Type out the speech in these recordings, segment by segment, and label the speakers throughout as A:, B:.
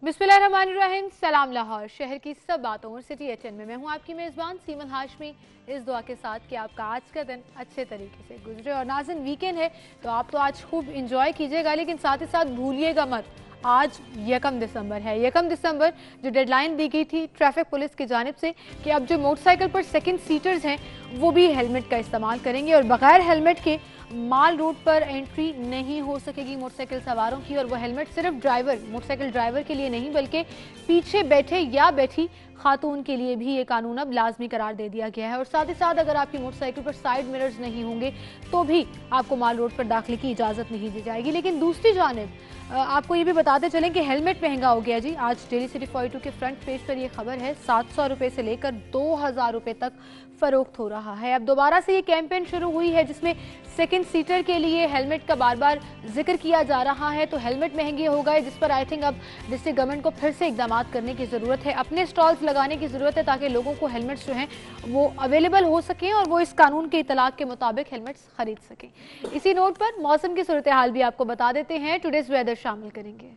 A: बिस्मिल्लाहिर्रहमानिर्रहीम। सलाम लाहौर, शहर की सब बातों और सिटी एचएन में मैं हूँ आपकी मेज़बान सीमन हाशमी, इस दुआ के साथ कि आपका आज का दिन अच्छे तरीके से गुजरे। और नाज़िन वीकेंड है तो आप तो आज खूब इंजॉय कीजिएगा, लेकिन साथ ही साथ भूलिएगा मत आज 1 दिसंबर है। 1 दिसंबर जो डेडलाइन दी गई थी ट्रैफिक पुलिस की जानिब से कि अब जो मोटरसाइकिल पर सेकंड सीटर्स हैं वो भी हेलमेट का इस्तेमाल करेंगे और बगैर हेलमेट के माल रोड पर एंट्री नहीं हो सकेगी मोटरसाइकिल सवारों की। और वो हेलमेट सिर्फ मोटरसाइकिल ड्राइवर के लिए नहीं बल्कि पीछे बैठे या बैठी खातून के लिए भी ये कानून अब लाजमी करार दे दिया गया है। और साथ ही साथ अगर आपकी मोटरसाइकिल पर साइड मिरर्स नहीं होंगे तो भी आपको माल रोड पर दाखिले की इजाज़त नहीं दी जाएगी। लेकिन दूसरी जानिब आपको ये भी बताते चलें कि हेलमेट महंगा हो गया जी। आज डेली सिटी 42 के फ्रंट पेज पर यह खबर है, 700 रुपये से लेकर 2000 रुपये तक फरोख्त हो रहा है। अब दोबारा से ये कैंपेन शुरू हुई है जिसमें सेकंड सीटर के लिए हेलमेट का बार बार जिक्र किया जा रहा है। तो हेलमेट महंगे हो गए, जिस पर आई थिंक अब डिस्ट्रिक्ट गवर्नमेंट को फिर से इकदाम करने की ज़रूरत है, अपने स्टॉल्स लगाने की ज़रूरत है ताकि लोगों को हेलमेट्स जो हैं वो अवेलेबल हो सकें और वो इस कानून के इतलाक के मुताबिक हेलमेट्स खरीद सकें। इसी नोट पर मौसम की सूरत हाल भी आपको बता देते हैं, टुडेज वेदर शामिल करेंगे।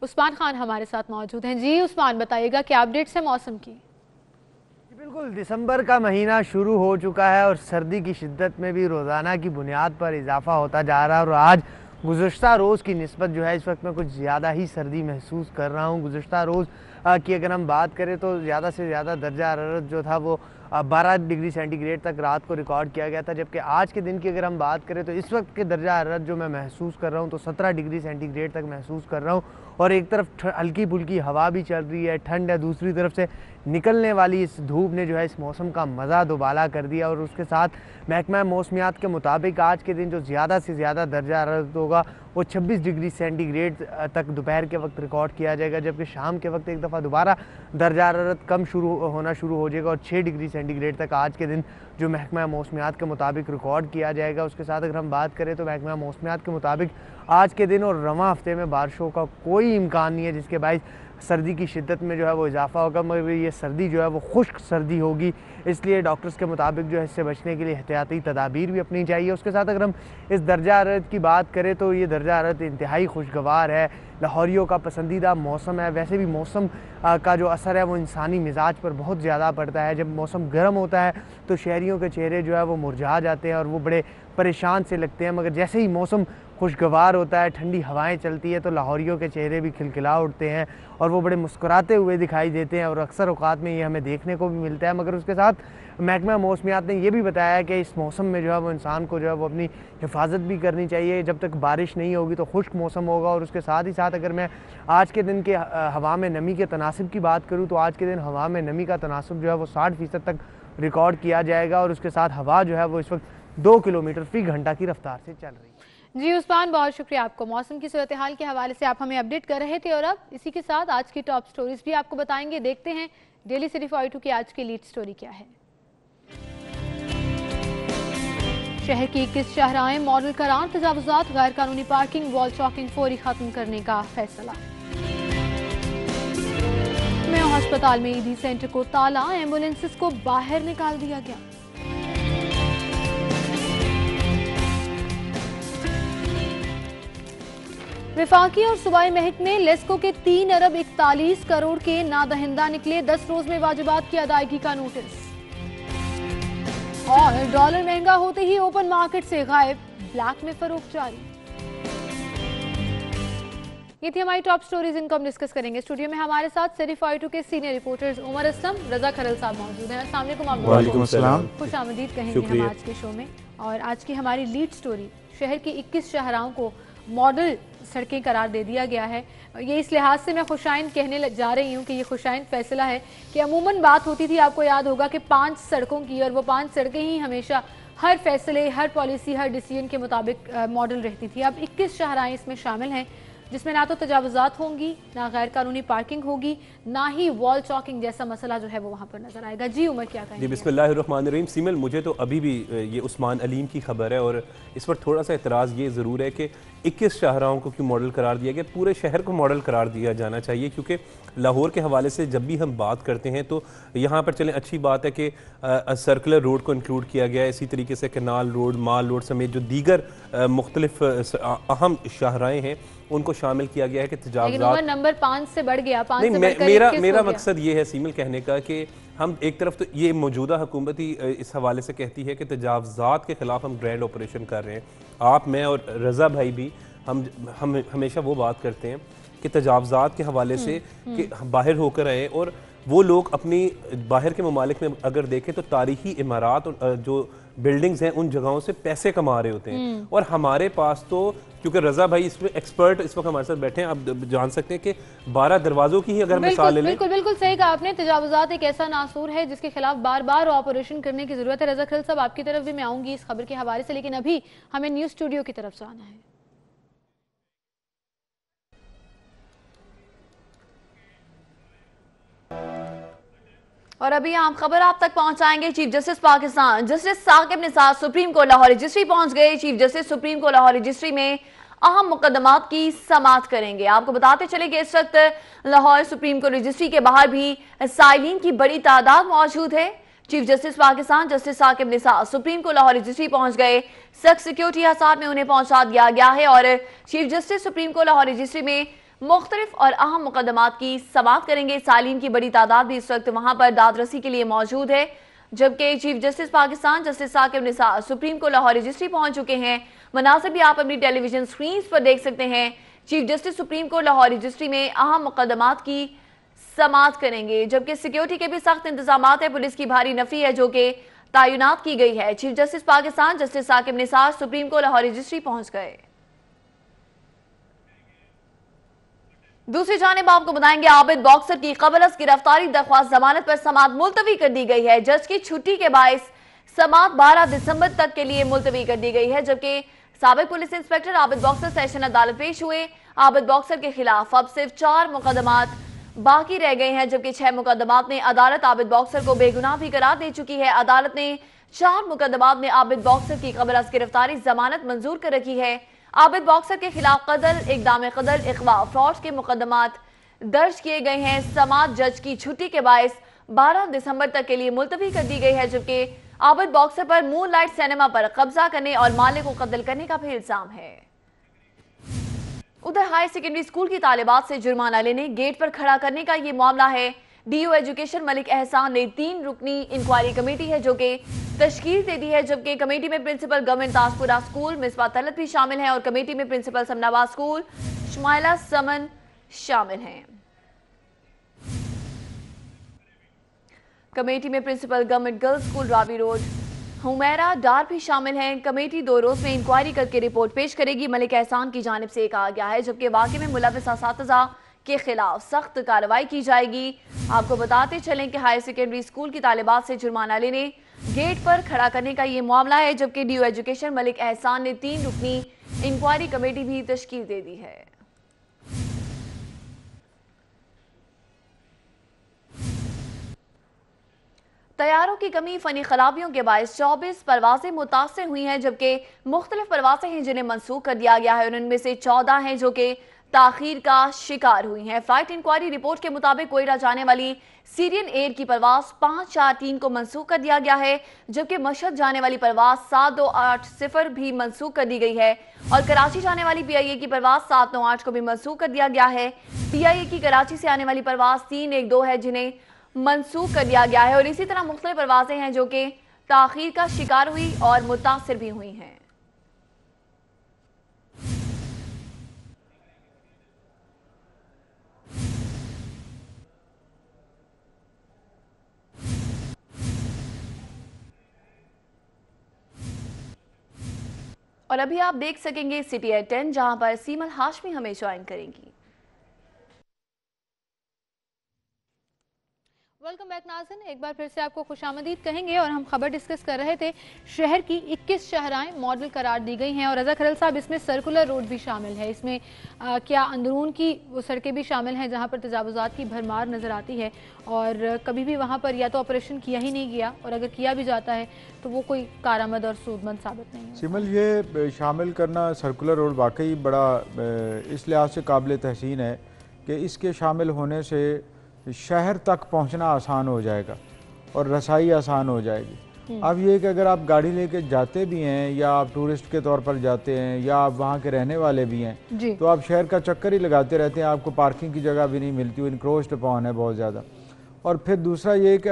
A: उस्मान खान हमारे साथ मौजूद हैं। जी उस्मान, बताइएगा क्या अपडेट्स है मौसम की?
B: बिल्कुल, दिसंबर का महीना शुरू हो चुका है और सर्दी की शिद्दत में भी रोज़ाना की बुनियाद पर इजाफा होता जा रहा है। और आज गुज़श्ता रोज़ की निस्बत जो है इस वक्त मैं कुछ ज़्यादा ही सर्दी महसूस कर रहा हूँ। गुज़श्ता रोज़ की अगर हम बात करें तो ज़्यादा से ज़्यादा दर्जा हरारत जो था वो 12 डिग्री सेंटीग्रेड तक रात को रिकॉर्ड किया गया था, जबकि आज के दिन की अगर हम बात करें तो इस वक्त के दर्जा हरारत जो मैं महसूस कर रहा हूँ तो 17 डिग्री सेंटीग्रेड तक महसूस कर रहा हूँ। और एक तरफ हल्की फुल्की हवा भी चल रही है, ठंड है, दूसरी तरफ से निकलने वाली इस धूप ने जो है इस मौसम का मज़ा दोबाला कर दिया। और उसके साथ महकमा मौसमियात के मुताबिक आज के दिन जो ज़्यादा से ज़्यादा दर्जा हरारत होगा वो 26 डिग्री सेंटीग्रेड तक दोपहर के वक्त रिकॉर्ड किया जाएगा, जबकि शाम के वक्त एक दफ़ा दोबारा दर्जा हरारत कम होना शुरू हो जाएगा और 6 डिग्री सेंटीग्रेड तक आज के दिन जो महकमा मौसमियात के मुताबिक रिकॉर्ड किया जाएगा। उसके साथ अगर हम बात करें तो महकमा मौसमियात के मुताबिक आज के दिन और रवां हफ्ते में बारिशों का कोई इम्कान नहीं है, जिसके बायस सर्दी की शिद्दत में जो है वो इजाफा होगा, मगर ये सर्दी जो है वो खुश्क सर्दी होगी। इसलिए डॉक्टर्स के मुताबिक जो है इससे बचने के लिए एहतियाती तदाबीर भी अपनी चाहिए। उसके साथ अगर हम इस दर्जा हरारत की बात करें तो ये दर्जा हरारत इंतहाई खुशगवार है, लाहौरियों का पसंदीदा मौसम है। वैसे भी मौसम का जो असर है वो इंसानी मिजाज पर बहुत ज़्यादा पड़ता है। जब मौसम गर्म होता है तो शहरियों के चेहरे जो है वो मुरझा जाते हैं और वो बड़े परेशान से लगते हैं, मगर जैसे ही मौसम खुशगवार होता है, ठंडी हवाएं चलती है तो लाहौरियों के चेहरे भी खिलखिला उठते हैं और वो बड़े मुस्कुराते हुए दिखाई देते हैं। और अक्सर औकात में ये हमें देखने को भी मिलता है। मगर उसके साथ महकमा मौसमियात ने यह भी बताया कि इस मौसम में जो है वो इंसान को जो है वो अपनी हिफाजत भी करनी चाहिए। जब तक बारिश नहीं होगी तो खुश्क मौसम होगा। और उसके साथ ही साथ अगर मैं आज के दिन के हवा में नमी के तनासिब की बात करूँ तो आज के दिन हवा में नमी का तनासब जो है वो 60% तक रिकॉर्ड किया जाएगा। और उसके साथ हवा जो है वो इस वक्त 2 किलोमीटर फी घंटा की रफ्तार से चल रही है।
A: जी उस्मान, बहुत शुक्रिया आपको। मौसम की सूरत हाल के हवाले से आप हमें अपडेट कर रहे थे और अब इसी के साथ आज की टॉप स्टोरीज भी आपको बताएंगे। देखते हैं डेली सिटी 42 की आज की लीड स्टोरी क्या है। शहर की 21 शाहराएं मॉडल करार, तजावुजात, गैर कानूनी पार्किंग, वॉल चॉकिंग फौरी खत्म करने का फैसला। मेयो अस्पताल में ईदी सेंटर को ताला, एम्बुलेंसेस को बाहर निकाल दिया गया। विफाकी और सूबाई महकमे लेस्को के 3 अरब 41 करोड़ के नादहिंदा निकले, 10 रोज में वाजिबात की अदायगी का नोटिस। और डॉलर महंगा होते ही ओपन मार्केट से गायब, ब्लैक में फरोख्त जारी। ये थी हमारी टॉप स्टोरीज, इनको हम डिस्कस करेंगे। स्टूडियो में हमारे साथ सिटी 42 के सीनियर रिपोर्टर्स उमर असलम, रजा खरल साहब मौजूद हैं। अस्सलाम वालेकुम, खुश आमदीद कहेंगे हम आज के शो में। और आज की हमारी लीड स्टोरी, शहर की 21 शाहराओं को मॉडल सड़कें करार दे दिया गया है। ये इस लिहाज से मैं खुशाइन कहने जा रही हूँ कि ये खुशाइन फैसला है कि अमूमन बात होती थी, आपको याद होगा कि 5 सड़कों की, और वो 5 सड़कें ही हमेशा हर फैसले, हर पॉलिसी, हर डिसीजन के मुताबिक मॉडल रहती थी। अब 21 शाहराएं इसमें शामिल हैं। जिसमें ना तो तजावुज़ात होंगी, ना गैर कानूनी पार्किंग होगी, ना ही वॉल चॉकिंग जैसा मसला जो है वो वहाँ पर नजर आएगा। जी उमर, क्या कहेंगे?
C: जी बिस्मिल्लाहिर्रहमानिर्रहीम। सीमल, मुझे तो अभी भी ये उस्मान अलीम की खबर है और इस पर थोड़ा सा एतराज़ ये ज़रूर है कि 21 शाहराहों को क्यों मॉडल करार दिया गया। पूरे शहर को मॉडल करार दिया जाना चाहिए, क्योंकि लाहौर के हवाले से जब भी हम बात करते हैं तो यहाँ पर चलें, अच्छी बात है कि सर्कुलर रोड को इंक्लूड किया गया है, इसी तरीके से कैनाल रोड, माल रोड समेत जो दीगर मुख्तलिफ अहम शाहराएँ हैं उनको शामिल किया गया है कि तजावुज़ात
A: नंबर 5 से बढ़ गया, 5
C: नहीं,
A: से बढ़कर
C: मेरा
A: 21
C: मेरा
A: हो गया।
C: मकसद ये है सीमल कहने का कि हम एक तरफ तो ये मौजूदा हुकूमत ही इस हवाले से कहती है कि तजावुज़ात के खिलाफ हम ग्रैंड ऑपरेशन कर रहे हैं। आप, मैं और रज़ा भाई भी हम हमेशा वो बात करते हैं कि तजावुज़ात के हवाले से कि बाहर होकर आए, और वो लोग अपनी बाहर के ममालिक में अगर देखें तो तारीखी इमारात और जो बिल्डिंग्स हैं उन जगहों से पैसे कमा रहे होते हैं, और हमारे पास तो, क्योंकि रज़ा भाई इसमें एक्सपर्ट इस वक्त हमारे साथ बैठे हैं, आप जान सकते हैं कि 12 दरवाजों की ही अगर मिसाल ले लें।
A: बिल्कुल बिल्कुल सही कहा आपने। तजावुज़ात एक ऐसा नासूर है जिसके खिलाफ बार बार ऑपरेशन करने की जरूरत है। रज़ा खलील साहब, आपकी तरफ भी मैं आऊंगी इस खबर के हवाले से, लेकिन अभी हमें न्यूज स्टूडियो की तरफ से आना है।
D: और अभी हम खबर आप तक पहुंचाएंगे। Chief justice Pakistan justice Saqib Nisar supreme court Lahore registry पहुंच गए। Chief justice supreme court Lahore registry में अहम मुकदमात की समाअत करेंगे। आपको बताते चले कि इस वक्त लाहौर सुप्रीम कोर्ट रजिस्ट्री के बाहर भी साइलिन की बड़ी तादाद मौजूद है। Chief justice Pakistan justice Saqib Nisar supreme court Lahore registry पहुंच गए। सख्त सिक्योरिटी हिसाब में उन्हें पहुंचा दिया गया है और chief justice supreme court Lahore registry में मुख्तलिफ और अहम मुकदमात की समाअत करेंगे। सालीन की बड़ी तादाद भी इस वक्त वहां पर दादरसी के लिए मौजूद है, जबकि chief justice Pakistan justice Saqib Nisar supreme court Lahore registry पहुंच चुके हैं। मनासिर भी आप अपनी टेलीविजन स्क्रीन पर देख सकते हैं। Chief justice supreme court Lahore registry में अहम मुकदमात की समाअत करेंगे, जबकि सिक्योरिटी के भी सख्त इंतजाम है। पुलिस की भारी नफरी है जो कि तैनात की गई है। Chief justice Pakistan justice Saqib Nisar supreme court Lahore registry पहुंच गए। दूसरी जानिब आपको बताएंगे आबिद बॉक्सर की कबलस गिरफ्तारी दरख्वास्त जमानत पर समाअत मुलतवी कर दी गई है। जज की छुट्टी के बायस समाअत 12 दिसंबर तक के लिए मुलतवी कर दी गई है, जबकि साबिक police inspector Abid boxer session अदालत पेश हुए। आबिद बॉक्सर के खिलाफ अब सिर्फ 4 मुकदमात बाकी रह गए हैं, जबकि 6 मुकदमात में अदालत आबिद बॉक्सर को बेगुनाह भी करार दे चुकी है। अदालत ने 4 मुकदमात में आबिद बॉक्सर की कबलस गिरफ्तारी जमानत मंजूर कर रखी है। आबिद बॉक्सर के खिलाफ कत्ल, इक़दाम कत्ल, इग़वा, फ्रॉड के मुकदमात दर्ज किए गए हैं। समाअत जज की छुट्टी के बायस 12 दिसंबर तक के लिए मुलतवी कर दी गई है, जबकि आबिद बॉक्सर पर मूनलाइट सिनेमा पर कब्जा करने और मालिक को कत्ल करने का भी इल्जाम है। उधर हाई सेकेंडरी स्कूल की तालिबात से जुर्माना लेने, गेट पर खड़ा करने का ये मामला है। डीओ एजुकेशन मलिक एहसान ने 3 रुकनी इंक्वायरी कमेटी है जो कि तश्कील दे दी है, जबकि कमेटी में principal government Tajpura school Misbah Talat भी शामिल हैं और कमेटी में प्रिंसिपल समनाबाद स्कूल शुमाइला समन शामिल हैं। कमेटी में principal government girls school Ravi road Humaira Dar भी शामिल हैं। कमेटी 2 रोज में इंक्वायरी करके रिपोर्ट पेश करेगी। मलिक एहसान की जानिब से कहा गया है, जबकि वाकई में मुलविस असातिज़ा के खिलाफ सख्त कार्रवाई की जाएगी। आपको बताते चलें कि हाई सेकेंडरी स्कूल की तालिबात से जुर्माना लेने, गेट पर खड़ा करने का ये मामला है, जबकि डीओ एजुकेशन मलिक एहसान ने 3 रुकनी इंक्वायरी कमेटी भी तश्कील दे दी है। तैयारों की कमी, फनी खराबियों के बायस 24 परवाजें मुतासर हुई हैं, जबकि मुख्तलिफ परवाजें हैं जिन्हें मनसूख कर दिया गया है और उनमें से 14 हैं जो कि ताखीर का शिकार हुई हैं। फ्लाइट इंक्वायरी रिपोर्ट के मुताबिक कोयटा जाने वाली सीरियन एयर की परवाज 543 को मनसूख कर दिया गया है, जबकि मशहद जाने वाली परवाज 7280 भी मनसूख कर दी गई है और कराची जाने वाली पीआईए की परवाज 798 को भी मनसूख कर दिया गया है। पीआईए की कराची से आने वाली परवाज 312 है जिन्हें मनसूख कर दिया गया है और इसी तरह मुख्तलिफ परवाजें हैं जो कि ताखीर का शिकार हुई और मुतासिर भी हुई हैं। और अभी आप देख सकेंगे सिटी एट 10 जहां पर सीमल हाशमी हमें ज्वाइन करेंगी।
A: वेलकम बैक नाज़रीन, एक बार फिर से आपको खुशामदीद कहेंगे और हम खबर डिस्कस कर रहे थे। शहर की 21 शाहराएं मॉडल करार दी गई हैं और रज़ा खरल साहब इसमें सर्कुलर रोड भी शामिल है। इसमें क्या अंदरून की वो सड़कें भी शामिल हैं जहां पर तजावुज़ात की भरमार नज़र आती है और कभी भी वहां पर या तो ऑपरेशन किया ही नहीं गया और अगर किया भी जाता है तो वो कोई कारआमद और सूदमंद साबित नहीं है।
E: सिमल, ये शामिल करना सर्कुलर रोड वाकई बड़ा इस लिहाज से काबिल तहसीन है कि इसके शामिल होने से शहर तक पहुंचना आसान हो जाएगा और रसाई आसान हो जाएगी। अब ये कि अगर आप गाड़ी लेके जाते भी हैं या आप टूरिस्ट के तौर पर जाते हैं या आप वहाँ के रहने वाले भी हैं तो आप शहर का चक्कर ही लगाते रहते हैं, आपको पार्किंग की जगह भी नहीं मिलती, वो इनक्रोच्ड अपॉन है बहुत ज़्यादा। और फिर दूसरा ये कि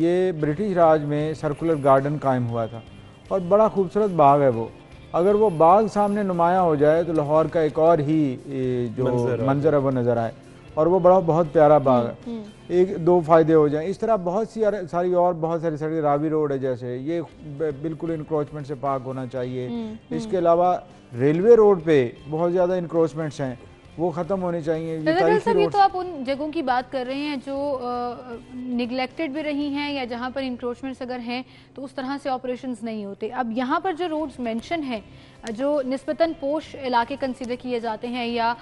E: ये ब्रिटिश राज में सर्कुलर गार्डन कायम हुआ था और बड़ा खूबसूरत बाग है वो। अगर वो बाग सामने नुमाया हो जाए तो लाहौर का एक और ही जो मंजर है वो नज़र आए और वो बहुत प्यारा बाग है। एक दो फायदे हो जाएं। इस तरह बहुत सी सारी और बहुत सारी सड़कें, रावी रोड है जैसे, ये बिल्कुल इंक्रोचमेंट से पाक होना चाहिए। इसके अलावा रेलवे रोड पे बहुत ज़्यादा इंक्रोचमेंट्स हैं, वो ख़त्म होने चाहिए।
A: ये तो आप उन जगहों की बात कर रहे हैं जो निगलेक्टेड भी रही हैं या जहां पर इंक्रोचमेंट्स अगर हैं तो उस तरह से ऑपरेशंस नहीं होते। अब यहाँ पर जो रोड्स मेंशन हैं जो निस्बतन पोश इलाके कंसिडर किए जाते हैं या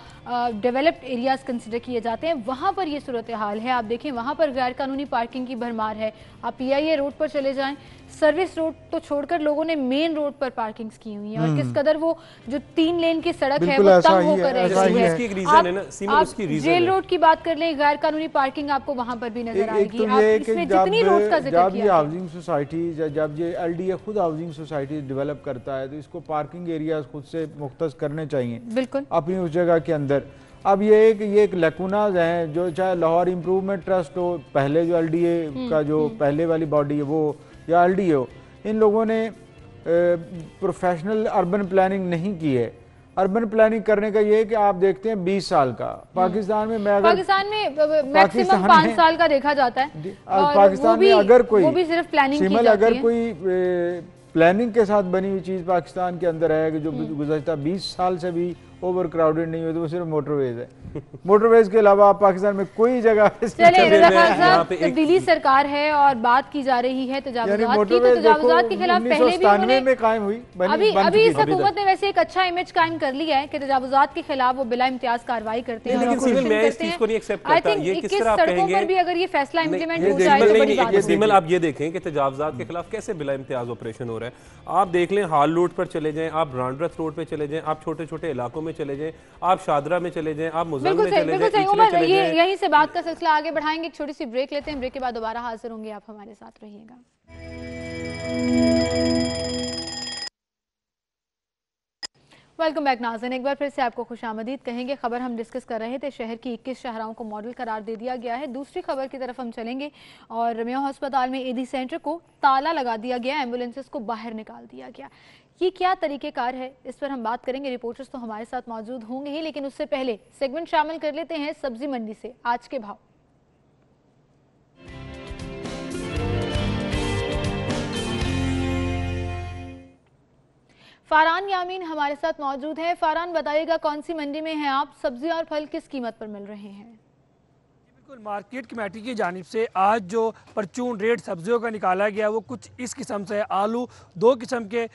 A: डेवलप्ड एरियाज कंसिडर किए जाते हैं, वहाँ पर ये सूरत हाल है। आप देखें वहाँ पर गैर कानूनी पार्किंग की भरमार है। आप PIA रोड पर चले जाएं, सर्विस रोड तो छोड़कर लोगों ने मेन रोड पर पार्किंग्स की हुई हैं और किस कदर वो जो 3 लेन की सड़क है वो तंग होकर रही है। आप जेल रोड की बात कर लें, गैर कानूनी पार्किंग आपको वहाँ पर भी नजर आएगी। इसमें जितनी रोड का जिक्र किया,
E: हाउसिंग सोसाइटी जब ये LDA खुद हाउसिंग सोसाइटी डेवलप करता है तो इसको पार्किंग एरियाज खुद से मुख्तस करने चाहिए बिल्कुल अपनी उस जगह के अंदर। अब ये एक लैकुनाज हैं जो चाहे लाहौर इम्प्रूवमेंट ट्रस्ट हो, पहले जो LDA का जो पहले वाली बॉडी है वो, या LDA हो, इन लोगों ने प्रोफेशनल अर्बन प्लानिंग नहीं की है। अर्बन प्लानिंग करने का ये है कि आप देखते हैं 20 साल का पाकिस्तान में
A: पाकिस्तान में मैक्सिमम 5 साल का देखा जाता है।
E: पाकिस्तान में अगर कोई
A: वो भी सिर्फ प्लानिंग की जाती है।
E: अगर कोई प्लानिंग के साथ बनी हुई चीज़ पाकिस्तान के अंदर है कि जो गुज़श्ता 20 साल से भी ओवर क्राउडेड नहीं हुई तो वो सिर्फ मोटरवेज है। मोटरवेज के अलावा पाकिस्तान में कोई जगह
A: दिल्ली सरकार है और बात की जा रही है तजावुज़ात की, तो तजावुज़ात के खिलाफ पहले भी उन्होंने
E: में कायम हुई।
A: अभी इस हुकूमत ने वैसे एक अच्छा इमेज कायम कर लिया है कि तजावुज़ात के खिलाफ वो बिला इम्तियाज कार्रवाई करते हैं। आई थिंक 21 सड़कों पर भी अगर ये फैसला इम्प्लीमेंट हो जाए।
C: सिमल, आप ये देखें कि तजावुज़ात के खिलाफ कैसे बिला इम्तियाज ऑपरेशन हो रहा है। आप देख लें, हाल रोड पर चले जाएं, आप ब्रांडरथ रोड पे चले जाएं, आप छोटे छोटे इलाकों में चले जाएं, आप शादरा में चले जाएं, आप मुज़म्मिल में चले जाएं,
A: उमर, ये यहीं से बात का सिलसिला आगे बढ़ाएंगे। एक छोटी सी ब्रेक लेते हैं, ब्रेक के बाद दोबारा हाजिर होंगे, आप हमारे साथ रहिएगा। वेलकम बैक नाज़रीन, एक बार फिर से आपको खुशामदीद कहेंगे। खबर हम डिस्कस कर रहे थे, शहर की 21 शाहराओं को मॉडल करार दे दिया गया है। दूसरी खबर की तरफ हम चलेंगे और मेयो अस्पताल में AD सेंटर को ताला लगा दिया गया, एम्बुलेंसेस को बाहर निकाल दिया गया। ये क्या तरीक़ेकार है, इस पर हम बात करेंगे। रिपोर्टर्स तो हमारे साथ मौजूद होंगे ही, लेकिन उससे पहले सेगमेंट शामिल कर लेते हैं सब्जी मंडी से आज के भाव। फारान यामीन हमारे साथ मौजूद है। फारान, बताइएगा कौन सी मंडी में हैं आप, सब्जी और फल किस कीमत पर मिल रहे हैं?
F: बिल्कुल, मार्केट कमेटी की जानिब से आज जो परचून रेट सब्जियों का निकाला गया वो कुछ इस किस्म से है। आलू 2 किस्म के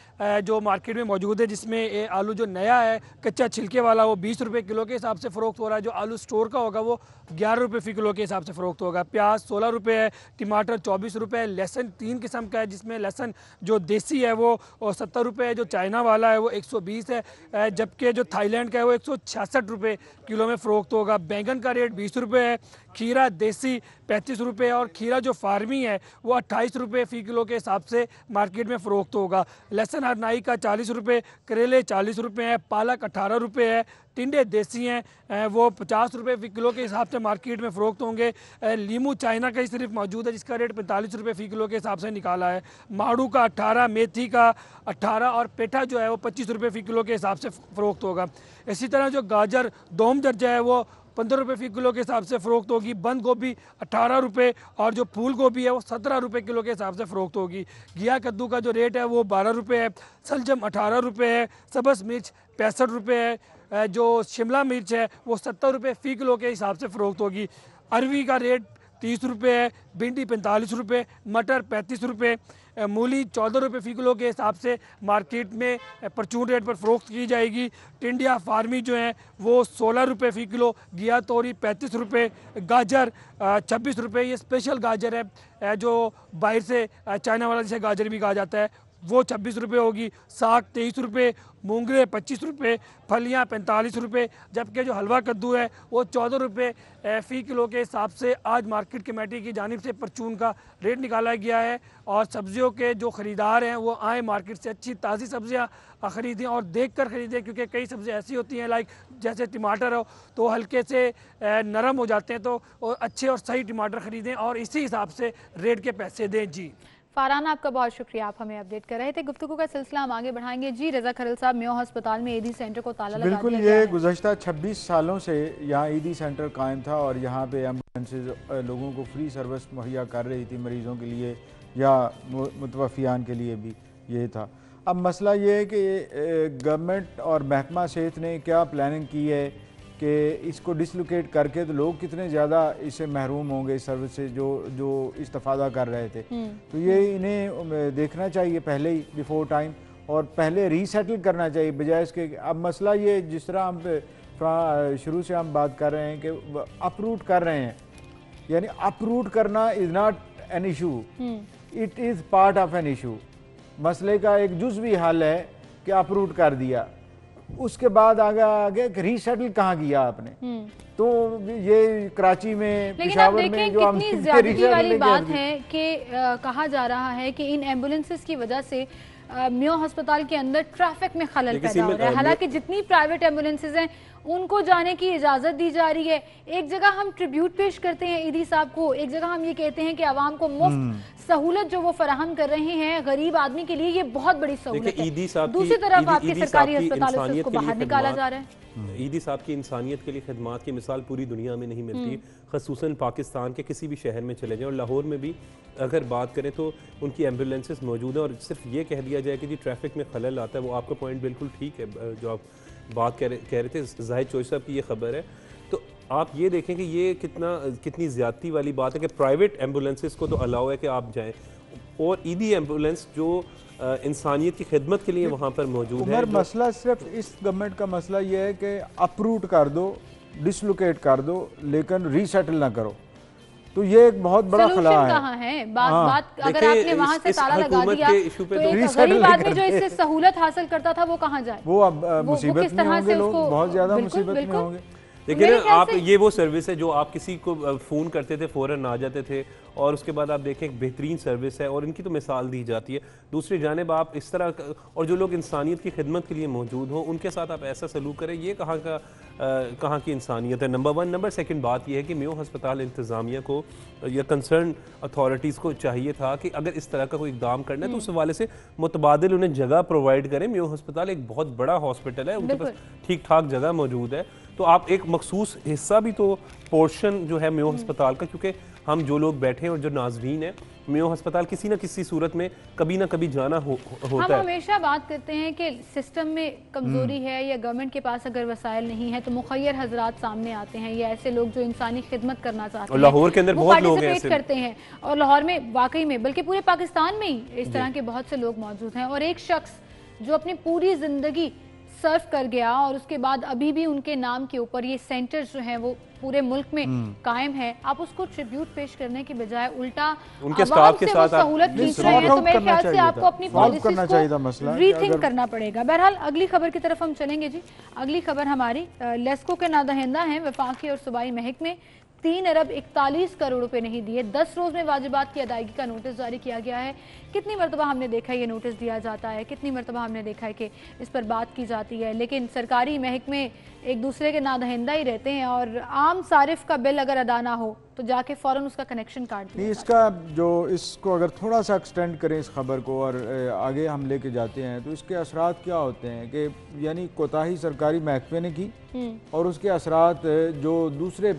F: जो मार्केट में मौजूद है, जिसमें आलू जो नया है कच्चा छिलके वाला वो 20 रुपये किलो के हिसाब से फ़रोख्त हो रहा है। जो आलू स्टोर का होगा वो 11 रुपये फ़ी किलो के हिसाब से फ़रोख्त होगा। प्याज 16 रुपये है, टमाटर 24 रुपये है, लहसन 3 किस्म का है जिसमें लहसन जो देसी है वो 70 रुपये है, जो चाइना वाला है वो 120 है, जबकि जो थाईलैंड का है वो 166 रुपये किलो में फ़रोख्त होगा। बैंगन का रेट 20 रुपये है, खीरा देसी 35 रुपये और खीरा जो फार्मी है वो 28 रुपये फ़ी किलो के हिसाब से मार्केट में फ़रोख्त होगा। लहसुन हरनाई का 40 रुपये, करेले 40 रुपये है, पालक 18 रुपये है, टिंडे देसी हैं वो 50 रुपये फ़ी किलो के हिसाब से मार्केट में फ़रोख्त होंगे। लीमू चाइना का ही सिर्फ मौजूद है जिसका रेट 45 रुपये फ़ी किलो के हिसाब से निकाला है। माड़ू का 18, मेथी का 18 और पेठा जो है वो 25 रुपये फ़ी किलो के हिसाब से फ़रोख्त होगा। इसी तरह जो गाजर दोम दर्जा है वो 15 रुपये फ़ी किलो के हिसाब से फ़रोख्त होगी। बंद गोभी 18 रुपये और जो फूल गोभी है वो 17 रुपये किलो के हिसाब से फ़रोख्त होगी। घिया कद्दू का जो रेट है वो 12 रुपये है, सलजम 18 रुपये है, सब्ज़ मिर्च 65 रुपये है, जो शिमला मिर्च है वो 70 रुपये फ़ी किलो के हिसाब से फ़रोख्त होगी। अरवी का रेट 30 रुपये है, भिंडी 45 रुपये, मटर 35 रुपये, मूली 14 रुपये फ़ी किलो के हिसाब से मार्केट में परचून रेट पर फ़रोख्त की जाएगी। टिंडिया फार्मी जो है वो 16 रुपये फ़ी किलो, घिया तोरी 35 रुपये, गाजर 26 रुपये, ये स्पेशल गाजर है जो बाहर से चाइना वाला जिसे गाजर भी कहा जाता है, वो 26 रुपये होगी। साग 23 रुपये, मूंगरे 25 रुपये, फलियाँ 45 रुपये, जबकि जो हलवा कद्दू है वो 14 रुपये फ़ी किलो के हिसाब से आज मार्केट कमेटी की जानिब से परचून का रेट निकाला गया है। और सब्जियों के जो ख़रीदार हैं वो आए मार्केट से अच्छी ताज़ी सब्जियाँ ख़रीदें और देख कर ख़रीदें, क्योंकि कई सब्ज़ियाँ ऐसी होती हैं लाइक जैसे टमाटर हो तो हल्के से नरम हो जाते हैं, तो अच्छे और सही टमाटर ख़रीदें और इसी हिसाब से रेट के पैसे दें। जी
A: फारहान, आपका बहुत शुक्रिया, आप हमें अपडेट कर रहे थे। गुफ्तगू का सिलसिला हम आगे बढ़ाएंगे। जी रजा खरल साहब, मेयो अस्पताल में ईदी सेंटर को ताला लगा
E: बिल्कुल,
A: दिया गया
E: ये
A: है।
E: गुज़श्ता 26 सालों से यहाँ ईदी सेंटर कायम था और यहाँ पे एम्बुलेंसेज लोगों को फ्री सर्विस मुहैया कर रही थी, मरीज़ों के लिए या मुतवफ़ियान के लिए भी ये था। अब मसला ये है कि गवर्नमेंट और महकमा सेहत ने क्या प्लानिंग की है कि इसको डिसलोकेट करके तो लोग कितने ज़्यादा इससे महरूम होंगे इस सर्विस से जो इस्तेफादा कर रहे थे। तो ये इन्हें देखना चाहिए पहले ही, बिफोर टाइम, और पहले रीसेटल करना चाहिए बजाय इसके। अब मसला ये जिस तरह हम शुरू से हम बात कर रहे हैं कि अपरूट कर रहे हैं, यानी अपरूट करना is not an issue, it is part of an issue. मसले का एक जुज़वी हल है कि अपरूट कर दिया, उसके बाद आगे रीसेटल कहाँ किया आपने। तो ये कराची में, पेशावर में जो
A: कितनी ज्यादती वाली बात है कि कहा जा रहा है कि इन एम्बुलेंसेस की वजह से मेयो अस्पताल के अंदर ट्रैफिक में खलल पैदा हो रहा है। हालांकि जितनी प्राइवेट एम्बुलेंसेज हैं उनको जाने की इजाजत दी जा रही है। एक जगह हम ट्रिब्यूट पेश करते हैं ईदी साहब को, एक जगह हम ये कहते हैं कि आवाम को मुफ्त सहूलत जो वो फराहम कर रहे हैं गरीब आदमी के लिए, ये बहुत बड़ी सहूलत है। दूसरी तरफ आपके सरकारी अस्पतालों से उसको बाहर निकाला जा रहा है।
C: ईदी साहब की इंसानियत के लिए खिदमात की मिसाल पूरी दुनिया में नहीं मिलती, खसूसन पाकिस्तान के किसी भी शहर में चले जाएं, और लाहौर में भी अगर बात करें तो उनकी एम्बुलेंसेस मौजूद है। और सिर्फ ये कह दिया जाए कि जी ट्रैफिक में खलल आता है, वो आपका पॉइंट बिल्कुल ठीक है जो आप बात कह रहे थे, जाहिद चोई साहब की ये खबर है। तो आप ये देखें कि ये कितनी ज़्यादती वाली बात है कि प्राइवेट एम्बुलेंसेस को तो अलाउ है कि आप जाएँ, और ईदी एम्बुलेंस जो इंसानियत की खिदमत के लिए वहाँ पर मौजूद है।
E: मसला सिर्फ इस गवर्नमेंट का मसला ये है कि अपरूट कर दो, डिसलोकेट कर दो, लेकिन रीसेटल ना करो। तो ये एक बहुत बड़ा खला है।
A: कहाँ है बात अगर आपने वहाँ से ताला लगा दिया तो एक गरीब आदमी जो इससे सहूलत हासिल करता था वो कहाँ जाए?
E: वो अब मुसीबत में होंगे, लोग बहुत ज्यादा मुसीबत में होंगे।
C: लेकिन आप ये वो सर्विस है जो आप किसी को फ़ोन करते थे फ़ौरन आ जाते थे, और उसके बाद आप देखें एक बेहतरीन सर्विस है और इनकी तो मिसाल दी जाती है। दूसरी जानिब आप इस तरह और जो लोग इंसानियत की खिदमत के लिए मौजूद हों उनके साथ आप ऐसा सलूक करें, ये कहाँ की इंसानियत है? Number one. नंबर सेकंड बात यह है कि मेयो अस्पताल इंतज़ामिया को या कंसर्न अथॉरिटीज़ को चाहिए था कि अगर इस तरह का कोई इकदाम करना है तो उस हवाले से मुतबादिल उन्हें जगह प्रोवाइड करें। मेयो अस्पताल एक बहुत बड़ा हॉस्पिटल है, उनके पास ठीक ठाक जगह मौजूद है, तो आप एक मखसूस हिस्सा भी तो पोर्शन जो है मेयो अस्पताल का, क्योंकि हम जो लोग बैठे हैं और जो नाजरीन है, मेयो अस्पताल किसी न किसी सूरत में कभी ना कभी जाना होता है।
A: हम हमेशा बात करते हैं कि सिस्टम में कमजोरी है या गवर्नमेंट के पास अगर वसाइल नहीं है तो मुखय्यर हजरात सामने आते हैं या ऐसे लोग जो इंसानी खिदमत करना चाहते हैं।
C: लाहौर के अंदर बहुत लोग हैं
A: करते हैं, और लाहौर में वाकई में बल्कि पूरे पाकिस्तान में ही इस तरह के बहुत से लोग मौजूद हैं। और एक शख्स जो अपनी पूरी जिंदगी सर्व कर गया और उसके बाद अभी भी उनके नाम के ऊपर ये सेंटर्स जो हैं वो पूरे मुल्क में कायम है, आप उसको ट्रिब्यूट पेश करने की बजाय उल्टा
C: उनके स्टाफ के साथ
A: सहूलत खींच रहे हैं, तो मेरे ख्याल से आपको अपनी पॉलिसी को रीथिंक करना पड़ेगा। बहरहाल अगली खबर की तरफ हम चलेंगे जी। अगली खबर हमारी लेस्को के नादहिंदा हैं वफाकी और सूबाई महकमे 3 अरब 41 करोड़ रुपए नहीं दिए, 10 रोज में वाजिबात की अदायगी का नोटिस जारी किया गया है। कितनी मरतबा हमने देखा है ये नोटिस दिया जाता है, कितनी मरतबा हमने देखा है कि इस पर बात की जाती है, लेकिन सरकारी महकमे एक दूसरे के नादहिंदा ही रहते हैं और आम सारिफ का बिल अगर अदा ना हो तो जाके फौरन उसका कनेक्शन काट दिया।
E: इसका जो इसको अगर थोड़ा सा एक्सटेंड करें इस खबर को और आगे हम लेके जाते हैं तो इसके असरात क्या होते हैं कि यानी कोताही सरकारी महकमे ने की और उसके असरात जो दूसरे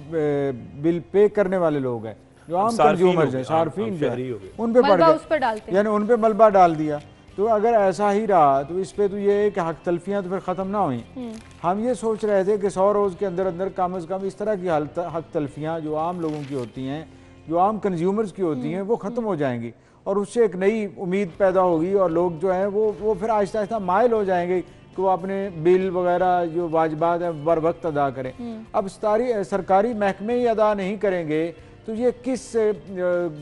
E: बिल पे करने वाले लोग हैं, जो आम कंज्यूमर्स हैं, सार्फिन जो है, उन पे पड़ गए, यानी उन पे मलबा डाल दिया। तो अगर ऐसा ही रहा तो इस पे तो ये है कि हक तलफियाँ तो फिर ख़त्म ना हुई। हम ये सोच रहे थे कि 100 रोज़ के अंदर अंदर कम अज़ कम इस तरह की हक तलफियाँ जो आम लोगों की होती हैं, जो आम कंज्यूमर्स की होती हैं, वो ख़त्म हो जाएंगी और उससे एक नई उम्मीद पैदा होगी और लोग जो हैं वो फिर आहिस्ता आहिस्ता माइल हो जाएंगे कि वो अपने बिल वगैरह जो वाजिबात है बर वक्त अदा करें। अब सरकारी महकमे ही अदा नहीं करेंगे तो ये किस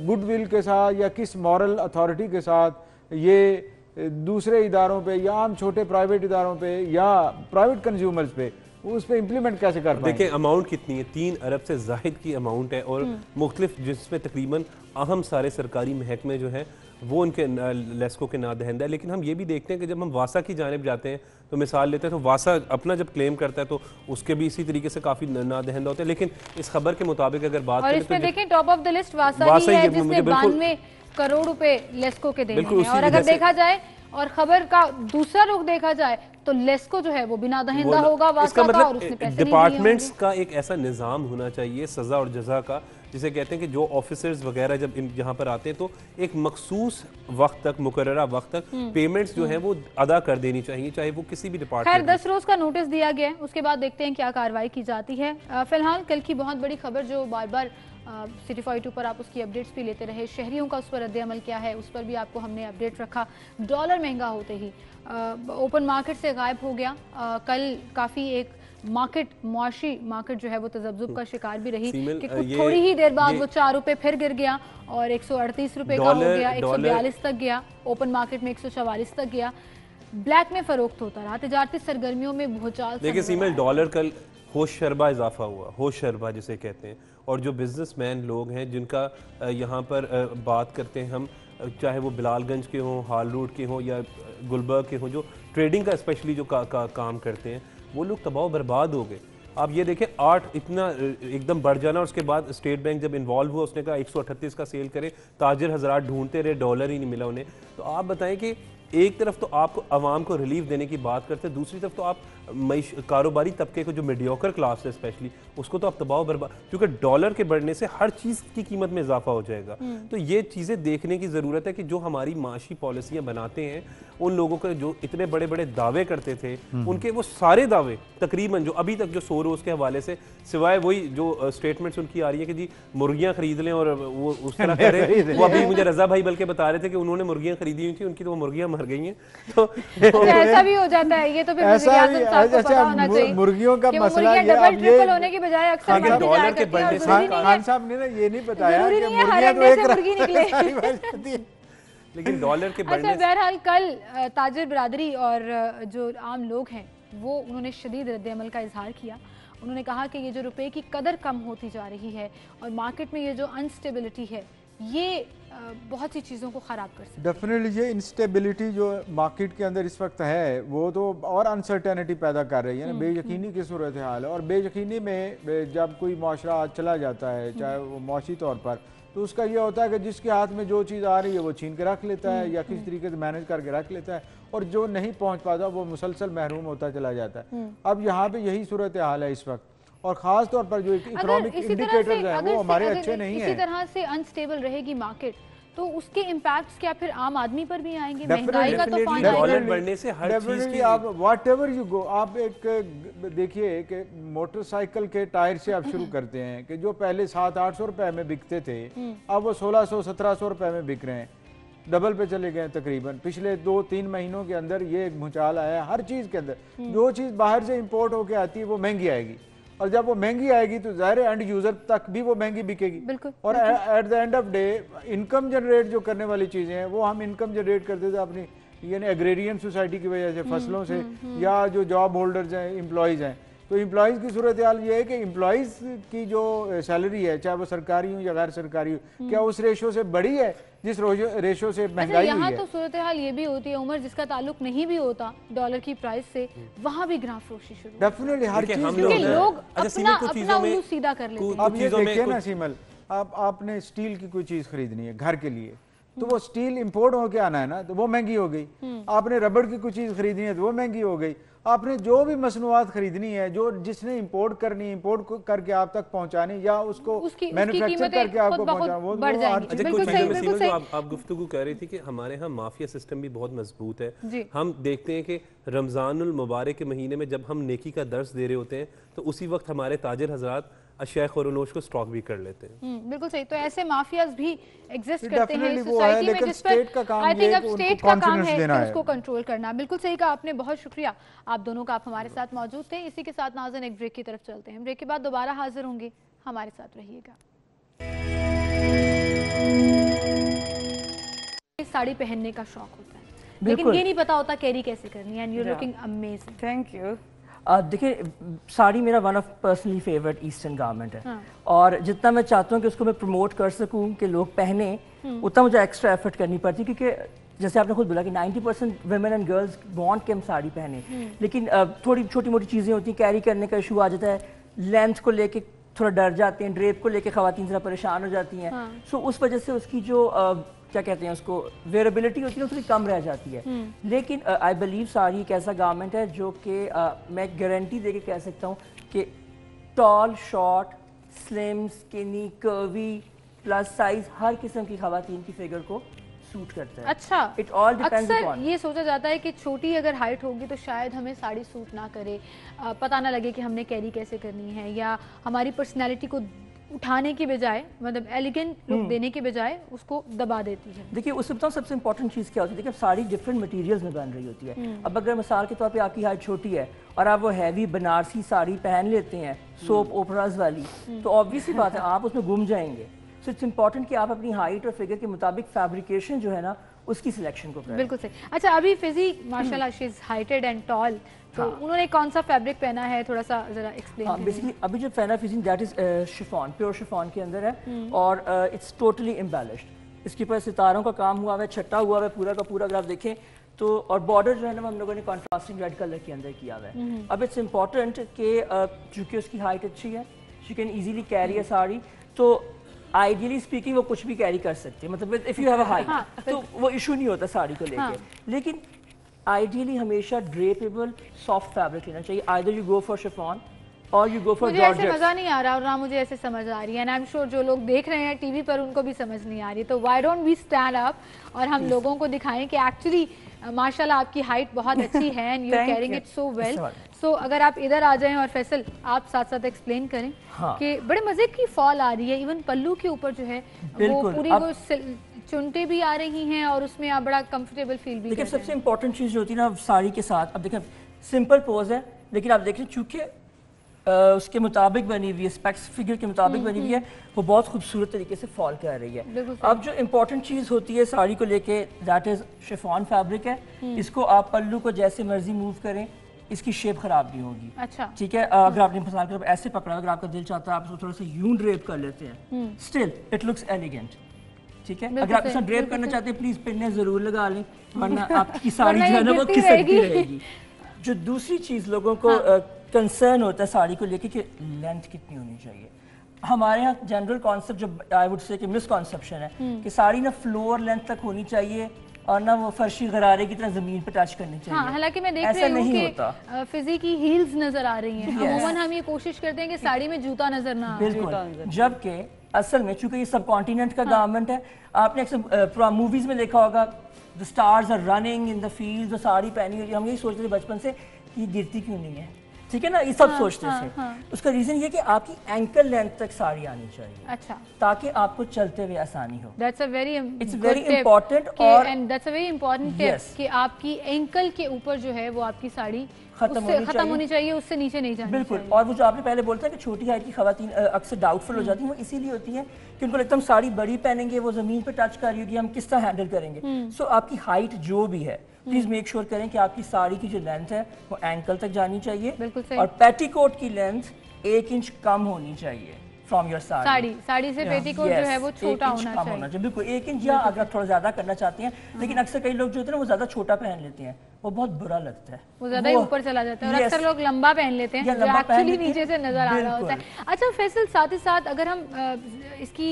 E: गुडविल के साथ या किस मॉरल अथॉरिटी के साथ ये दूसरे इदारों पे या आम छोटे प्राइवेट इदारों पे या प्राइवेट कंज्यूमर्स पे उस पर इम्प्लीमेंट कैसे कर पाएंगे?
C: देखिए अमाउंट कितनी है, 3 अरब से जाहिद की अमाउंट है और मुख्तलिफ जिसमें तकरीबन अहम सारे सरकारी महकमे जो हैं वो उनके लेस्को के नादहिंदा है। लेकिन हम ये भी देखते हैं कि जब हम वासा की जानिब जाते हैं तो मिसाल लेते हैं तो वासा अपना जब क्लेम करता है तो उसके भी इसी तरीके से काफ़ी नादहिंदा होते हैं। लेकिन इस खबर के मुताबिक अगर बात करें तो
A: देखें टॉप ऑफ द लिस्ट वासा ही है जिसने 92 करोड़ रुपए लेस्को के देने हैं। और अगर देखा जाए और खबर का दूसरा रुख देखा जाए तो लेस्को जो है वो बिना दहिंदा होगा वासा का और उसने पैसे
C: डिपार्टमेंट्स का एक ऐसा निज़ाम होना चाहिए सज़ा और जज़ा का, जिसे कहते हैं कि जो ऑफिसर्स वगैरह जब यहाँ पर आते हैं तो एक मखसूस वक्त तक मुकर्ररा वक्त तक पेमेंट्स जो है वो अदा कर देनी चाहिए, चाहे वो किसी भी डिपार्टमेंट।
A: खैर 10 रोज का नोटिस दिया गया है, उसके बाद देखते हैं क्या कार्रवाई की जाती है। फिलहाल कल की बहुत बड़ी खबर जो बार बार सिटी 42 पर आप उसकी अपडेट्स भी लेते रहे, शहरियों का उस पर रद्द-ए-अमल क्या है उस पर भी आपको हमने अपडेट रखा। डॉलर महंगा होते ही ओपन मार्केट से गायब हो गया। कल काफ़ी एक मुआशी मार्केट जो है वो तजब्जुब का शिकार भी रही कि कुछ थोड़ी ही देर बाद वो 4 रुपए फिर गिर गया और 138 रुपए का हो गया, 142 तक गया, ओपन मार्केट में 144 तक गया। ब्लैक में फरोख्त होता रहा, तिजारती सरगर्मियों में भूचाल।
C: देखिए सीमेल, डॉलर कल होश शरबा इजाफा हुआ, होश शरबा जिसे कहते हैं, और जो बिजनेसमैन लोग हैं जिनका यहाँ पर बात करते हैं हम, चाहे वो बिलालगंज के हों, हाल रोड के हों या गुलबर्ग के हों, जो ट्रेडिंग का स्पेशली जो काम करते हैं, वो लोग तबाह बर्बाद हो गए। आप ये देखें 8 इतना एकदम बढ़ जाना, और उसके बाद स्टेट बैंक जब इन्वॉल्व हुआ उसने कहा 138 का सेल करें, ताजिर हजरात ढूंढते रहे, डॉलर ही नहीं मिला उन्हें। तो आप बताएं कि एक तरफ तो आपको आवाम को रिलीफ देने की बात करते हैं, दूसरी तरफ तो आप कारोबारी तबके को जो मीडियोकर क्लास है स्पेशली उसको तो आप तबाह बर्बाद, क्योंकि डॉलर के बढ़ने से हर चीज़ की कीमत में इजाफा हो जाएगा। तो ये चीज़ें देखने की ज़रूरत है कि जो हमारी माशी पॉलिसियाँ बनाते हैं उन लोगों के जो इतने बड़े बड़े दावे करते थे उनके वो सारे दावे तकरीबन जो अभी तक जो 100 रोज़ के हवाले से सिवाय वही जो स्टेटमेंट्स उनकी आ रही है कि जी मुर्गियाँ खरीद लें और वो उस तरह करें, वो अभी मुझे रजा भाई बल्कि बता रहे थे कि उन्होंने मुर्गियाँ खरीदी हुई थी, उनकी तो वो मुर्गियाँ मर गई हैं। तो
A: ऐसा भी हो जाता है, ये तो फिर
E: मुर्गियों का मसला
A: डबल ट्रिपल होने की बजाय अक्सर
C: डॉलर के बढ़ने से
E: खान साहब ने ये नहीं बताया कि मुर्गियां तो एक
A: मुर्गी निकले।
C: लेकिन डॉलर के बढ़ने
A: अच्छा, बहरहाल कल ताजिर बिरादरी और जो आम लोग हैं वो उन्होंने शदीद रद्द-ए-अमल का इजहार किया। उन्होंने कहा कि ये जो रुपए की कदर कम होती जा रही है और मार्केट में ये जो अनस्टेबिलिटी है ये बहुत सी चीज़ों को ख़राब कर सकती है।
E: डेफिनेटली ये इंस्टेबिलिटी जो मार्केट के अंदर इस वक्त है वो तो और अनसर्टेनिटी पैदा कर रही है ना, बेयकीनी की सूरत हाल है। और बेयकीनी में जब कोई माशरा चला जाता है चाहे वो मौसी तौर पर, तो उसका ये होता है कि जिसके हाथ में जो चीज़ आ रही है वो छीन के रख लेता है या किसी तरीके से मैनेज करके रख लेता है, और जो नहीं पहुँच पाता वो मुसलसल महरूम होता चला जाता है। अब यहाँ पे यही सूरत हाल है इस वक्त, और ख़ास तौर पर जो इकोनॉमिक इंडिकेटर्स हैं वो हमारे अच्छे नहीं हैं।
A: इसी तरह से अनस्टेबल रहेगी मार्केट तो उसके इम्पैक्ट्स क्या फिर आम आदमी पर भी आएंगे? महंगाई का तो
C: डॉलर बढ़ने से हर चीज की
E: आप व्हाट एवर यू गो, आप एक देखिए कि मोटरसाइकिल के टायर से आप शुरू करते हैं कि जो पहले 700-800 रुपए में बिकते थे अब वो 1600-1700 रुपए में बिक रहे हैं, डबल पे चले गए तकरीबन। पिछले 2-3 महीनों के अंदर ये एक भूचाल आया है हर चीज़ के अंदर। जो चीज़ बाहर से इम्पोर्ट होकर आती है वो महंगी आएगी, और जब वो महंगी आएगी तो ज़ाहिर एंड यूजर तक भी वो महंगी बिकेगी। और at the end of day income generate जो करने वाली चीज़ें हैं वो हम इनकम जनरेट करते थे अपनी यानी एग्रेरियन सोसाइटी की वजह से, फसलों से, या जो जॉब होल्डर्स हैं, एम्प्लॉयज़ हैं। तो एम्प्लॉयज़ की सूरत हाल ये है कि एम्प्लॉयज़ की जो सैलरी है चाहे वो सरकारी हो या गैर सरकारी हो, क्या उस रेशो से बड़ी है जिस रेशो से महंगाई हुई है?
A: यहाँ तो सूरत हाल ये भी होती है उमर, जिसका ताल्लुक नहीं भी होता डॉलर की प्राइस से, वहाँ भी ग्राफ फरोशी शुरू।
E: डेफिनेटली हर चीज
A: लोग अपना उल्लू सीधा कर लेते हैं।
E: अब ये देखिए ना सीमल, आपने स्टील की कोई चीज़ खरीदनी है घर के लिए, तो वो स्टील इंपोर्ट होके आना है ना, तो वो महंगी हो गई। आपने रबड़ की कुछ चीज खरीदनी है तो वो महंगी हो गई। आपने जो भी मसनूआत खरीदनी है, जो जिसने इंपोर्ट करनी, इंपोर्ट करके आप तक पहुंचानी या उसको मैन्युफैक्चर करके आपको पहुंचाना, वो
C: अच्छा, कुछ चीज़ों में जो आप गुफ्तगू कह रही थी कि हमारे यहाँ माफिया सिस्टम भी बहुत मजबूत है। हम देखते हैं कि रमजानुल मुबारक के महीने में जब हम नेकी का दर्स दे रहे होते हैं तो उसी वक्त हमारे ताजिर हजरात अशया खुरोनोश को स्टॉक भी कर लेते हैं।
A: बिल्कुल सही। तो ऐसे माफियाज भी एग्जिस्ट करते हैं
E: Definitely वो
A: सोसाइटी
E: है,
A: में,
E: लेकिन
A: जिस पर
E: स्टेट का काम
A: आई
E: ये
A: थिंक
E: है
A: अब
E: कि उनको
A: स्टेट का काम
E: confidence
A: है
E: देना
A: कि
E: है।
A: उसको कंट्रोल करना। बिल्कुल सही कहा आपने, बहुत शुक्रिया आप दोनों का, आप हमारे साथ मौजूद थे। इसी के साथ नाज़रीन एक ब्रेक की तरफ चलते हैं। ब्रेक के बाद दोबारा हाजिर होंगे, हमारे साथ रहिएगा। साड़ी पहनने का शौक होता है, लेकिन ये नहीं पता होता कैरी कैसे करनी है। And you looking amazing.
G: Thank you. देखिए, साड़ी मेरा one of personally favourite eastern garment है। और जितना मैं चाहता हूँ कि उसको मैं प्रमोट कर सकूँ कि लोग पहने, उतना मुझे एक्स्ट्रा एफर्ट करनी पड़ती है। क्योंकि जैसे आपने खुद बोला कि 90% वुमेन एंड गर्ल्स वांट कि हम साड़ी पहने, लेकिन थोड़ी छोटी मोटी चीज़ें होती हैं, कैरी करने का इशू आ जाता है, लेंथ को लेके थोड़ा डर जाते हैं, ड्रेप को लेके ख़वातीन ज़रा परेशान हो जाती हैं। सो उस वजह से उसकी जो क्या कहते हैं उसको वेरेबिलिटी होती है, थोड़ी कम रह जाती है। लेकिन आई बिलीव साड़ी एक ऐसा गारमेंट है जो कि मैं गारंटी दे के कह सकता हूँ कि tall, short, slim, skinny, curvy, plus size, हर किस्म की ख़वातीन की फिगर को सूट करता है।
A: अच्छा,
G: इट ऑल डिपेंड्स
A: अक्सर ये सोचा जाता है कि छोटी अगर हाइट होगी तो शायद हमें साड़ी सूट ना करे, पता ना लगे कि हमने कैरी कैसे करनी है, या हमारी पर्सनैलिटी को उठाने की बजाय, मतलब एलिगेंट लुक देने की बजाय उसको दबा देती है।
G: देखिए, उससे बताऊँ सबसे इंपॉर्टेंट चीज़ क्या होती है। देखिए, साड़ी डिफरेंट मटेरियल्स में बन रही होती है। अब अगर मिसाल के तौर पे आपकी हाइट छोटी है और आप वो हैवी बनारसी साड़ी पहन लेते हैं, सोप ओपराज वाली, तो ऑब्वियसली बात है आप उसमें गुम जाएंगे। सो इट्स इंपॉर्टेंट कि आप अपनी हाइट और फिगर के मुताबिक फैब्रिकेशन जो है ना उसकी सिलेक्शन को करें।
A: बिल्कुल सही। अच्छा, अभी फिजी माशाल्लाह she is heighted and tall, तो उन्होंने कौन सा फैब्रिक पहना है, थोड़ा सा जरा एक्सप्लेन करिए।
G: बेसिकली अभी जो फैना fizzing that is chiffon, pure chiffon के अंदर है और इट्स टोटली एम्बेलिश्ड। इसके ऊपर सितारों का काम हुआ है, छट्टा हुआ है पूरा का पूरा, अगर आप देखें तो। और बॉर्डर जो है ना हम लोगों ने कॉन्ट्रास्टिंग रेड कलर के अंदर किया हुआ है। अब इट्स इंपॉर्टेंट कि चूंकि उसकी हाइट अच्छी है, she can easily carry a sari, तो आइडियली स्पीकिंग वो कुछ भी कैरी कर सकती है, मतलब if you have a height तो वो इशू नहीं होता साड़ी को लेके। लेकिन आइडियली हमेशा ड्रेपेबल सॉफ्ट फैब्रिक लेना चाहिए। Either you go for chiffon और यू गो फॉर
A: मुझे ऐसे मजा नहीं आ रहा और ना मुझे ऐसे समझ आ रही है, एंड आई एम श्योर जो लोग देख रहे हैं टीवी पर उनको भी समझ नहीं आ रही। तो why don't we stand up और हम लोगों को दिखाएं कि एक्चुअली माशाल्लाह आपकी हाइट बहुत अच्छी है and you are carrying it so well. So अगर आप इधर आ जाएं और फैसल आप साथ साथ एक्सप्लेन करें कि बड़े मजे की फॉल आ रही है, इवन पल्लू के ऊपर जो है वो पूरी वो चुनटे भी आ रही हैं और उसमें आप बड़ा कंफर्टेबल फील भी।
G: देखिए, सबसे इंपॉर्टेंट चीज़ जो होती है ना साड़ी के साथ, अब देखें सिंपल पोज है, लेकिन आप देखें चूंकि उसके मुताबिक बनी हुई है, स्पेक्स फिगर के मुताबिक बनी हुई है, वो बहुत खूबसूरत तरीके से फॉल कर रही है। अब जो इम्पोर्टेंट चीज़ होती है साड़ी को लेके दैट इज शिफॉन फैब्रिक है। इसको आप पल्लू को जैसे मर्जी मूव करें, इसकी शेप खराब नहीं होगी।
A: अच्छा,
G: ठीक है, अगर आपने पसंद कर ऐसे पकड़ा, अगर आपका दिल चाहता है आप उसको थोड़ा सा यूं ड्रेप कर लेते हैं, स्टिल इट लुक्स एलिगेंट। ठीक है, अगर आप इसका ड्रेप करना चाहते हैं प्लीज पिन्ने जरूर लगा लें, वरना आपकी साड़ी जो है ना वो खिसकती रहेगी। जो दूसरी चीज लोगों को कंसर्न होता है साड़ी को लेके कि लेंथ कितनी होनी चाहिए। हमारे यहाँ जनरल कॉन्सेप्ट जो आई वुड से कि मिसकॉन्सेप्शन है कि साड़ी ना फ्लोर लेंथ तक होनी चाहिए और ना वो फर्शी गरारे की तरह जमीन पे टच करनी चाहिए।
A: हाँ, हालांकि मैं देख रही हूँ कि फिजी की हील्स नजर आ रही हैं। अमूमन हम ये कोशिश करते हैं कि साड़ी में जूता नजर ना आए।
G: बिल्कुल, जबकि असल में चूंकि ये सब कॉन्टिनेंट का गारमेंट है, आपने अक्सर मूवीज में देखा होगा the stars are running in the field, जो साड़ी पहनी हुई, हम यही सोचते थे बचपन से ये गिरती क्यों नहीं है। ठीक है ना, ये सब सोचते थे। उसका रीजन ये कि आपकी एंकल लेंथ तक साड़ी आनी चाहिए।
A: अच्छा,
G: ताकि आपको चलते हुए आसानी हो।
A: That's a very
G: it's very important और
A: and that's a very important tip कि आपकी एंकल के ऊपर जो है वो आपकी साड़ी खत्म होनी चाहिए, उससे नीचे नहीं जानी
G: बिल्कुल। और वो जो आपने पहले बोलता है कि छोटी हाइट की खवातीन अक्सर डाउटफुल हो जाती हैं, वो इसीलिए होती है कि उनको लगता है हम साड़ी बड़ी पहनेंगे, वो जमीन पे टच कर रही होगी, हम किस तरह हैंडल करेंगे। सो आपकी हाइट जो भी है प्लीज मेक श्योर करें कि आपकी साड़ी की जो लेंथ है वो एंकल तक जानी चाहिए और पेटीकोट की लेंथ 1 इंच कम होनी चाहिए फ्रॉम योर
A: साड़ी से पेटीकोट जो है वो छोटा होना चाहिए।
G: बिल्कुल 1 इंच, या अगर थोड़ा ज्यादा करना चाहते हैं, लेकिन अक्सर कई लोग जो होते हैं वो ज्यादा छोटा पहन लेते हैं, वो बहुत बुरा लगता है,
A: वो ज्यादा ही ऊपर चला जाता है। और अक्सर लोग लंबा पहन लेते हैं जो एक्चुअली नीचे से नजर आ रहा होता है। अच्छा फैसल, साथ ही साथ अगर हम इसकी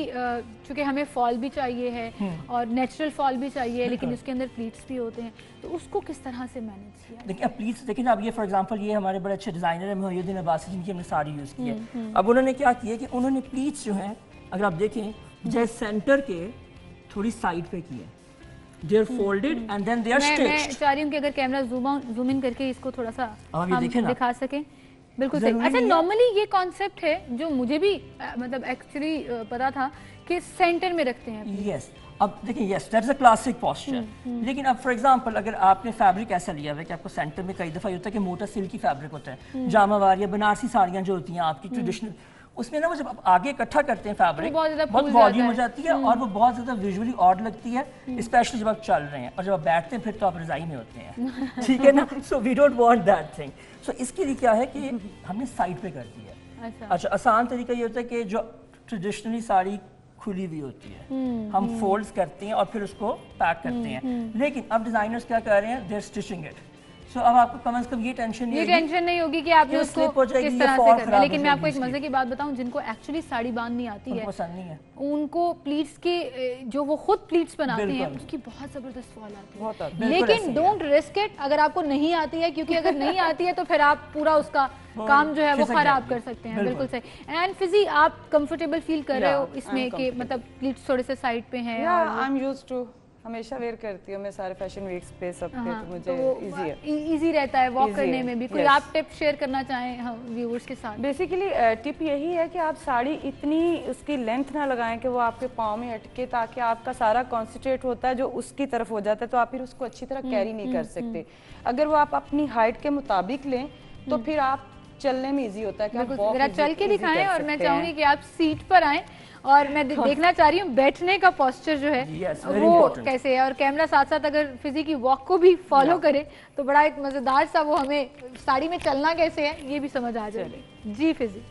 A: चूंकि हमें फॉल भी चाहिए है और नेचुरल फॉल भी चाहिए, लेकिन इसके अंदर प्लीट्स भी होते हैं, तो उसको किस तरह से मैनेज किया?
G: देखिए अब प्लीट्स देखिए ना, अब ये फॉर एग्जांपल ये हमारे बड़े अच्छे डिजाइनर है मोहिउद्दीन अब्बासी, जिनकी हमने साड़ी यूज़ की है। अब उन्होंने क्या किया कि उन्होंने प्लीट्स जो हैं अगर आप देखें जैसे सेंटर के थोड़ी साइड पे की है, they are folded and then they are stitched. मैं
A: चाह रही हूँ कि अगर कैमरा जूम इन करके इसको थोड़ा सा
G: हम
A: दिखा सकें। बिल्कुल सही। अच्छा, नॉर्मली ये कॉन्सेप्ट है जो मुझे भी मतलब एक्चुअली पता था कि सेंटर में रखते हैं।
G: यस, अब देखिए yes that's a classic posture, लेकिन अब फॉर एग्जांपल अगर आपने फैब्रिक ऐसा लिया हुआ है कि आपको सेंटर में कई दफ़ा होता है कि मोटा सिल्की फैब्रिक होता है, जामावार या बनारसी साड़ियाँ जो होती हैं आपकी ट्रेडिशनल, उसमें ना वो जब आप आगे इकट्ठा करते हैं फैब्रिक बहुत वॉल्यूम हो जाती है और वो बहुत ज़्यादा विजुअली ऑड लगती है, स्पेशली जब आप चल रहे हैं, और जब आप बैठते हैं फिर तो आप रज़ाई में होते हैं। ठीक है ना, so we don't want that thing. So इसके लिए क्या है कि हमने साइड पे कर दी है। अच्छा, आसान तरीका ये होता है कि जो ट्रेडिशनली साड़ी खुली हुई होती है हम फोल्ड्स करते हैं और फिर उसको पैक करते हैं, लेकिन अब डिजाइनर्स क्या कर रहे हैं, दे आर स्टिचिंग इट। सो अब आपको कम से कम ये टेंशन नहीं होगी
A: कि आपने उसको किस तरह से करना है। लेकिन मैं आपको एक मजे की बात बताऊं, जिनको एक्चुअली साड़ी बांधनी आती है
G: पसंद नहीं है,
A: उनको प्लीट्स के जो वो खुद प्लीट्स बनाते हैं उसकी बहुत जबरदस्त फॉल आती है। लेकिन डोंट रिस्क इट अगर आपको नहीं आती है, क्योंकि अगर नहीं आती है तो फिर आप पूरा उसका काम जो है वो खराब कर सकते हैं। बिल्कुल सही। एंड फिजी, आप कंफर्टेबल फील कर रहे हो इसमें कि मतलब प्लीट्स थोड़े से साइड पे हैं?
H: आई एम यूज्ड टू, हमेशा वेयर करती हूँ मैं सारे फैशन वीक्स पे सब पे, तो मुझे इजी है,
A: इजी रहता है वॉक करने में भी। कोई आप टिप शेयर करना चाहें व्यूअर्स के साथ?
H: बेसिकली टिप यही है कि आप साड़ी इतनी उसकी लेंथ ना लगाएं कि वो आपके पाँव में अटके, ताकि आपका सारा कॉन्सेंट्रेट होता है जो उसकी तरफ हो जाता है, तो आप फिर उसको अच्छी तरह कैरी नहीं कर सकते। अगर वो आप अपनी हाइट के मुताबिक लें तो फिर आप चलने में इजी होता है कि आप
A: जरा चल के दिखाएं। और मैं चाहूंगी कि आप सीट पर आएं और मैं देखना चाह रही हूँ बैठने का पोस्चर जो है वो कैसे है, और कैमरा साथ साथ अगर फिजी की वॉक को भी फॉलो करे तो बड़ा एक मजेदार सा वो हमें साड़ी में चलना कैसे है ये भी समझ आ जाए। जी फिजी,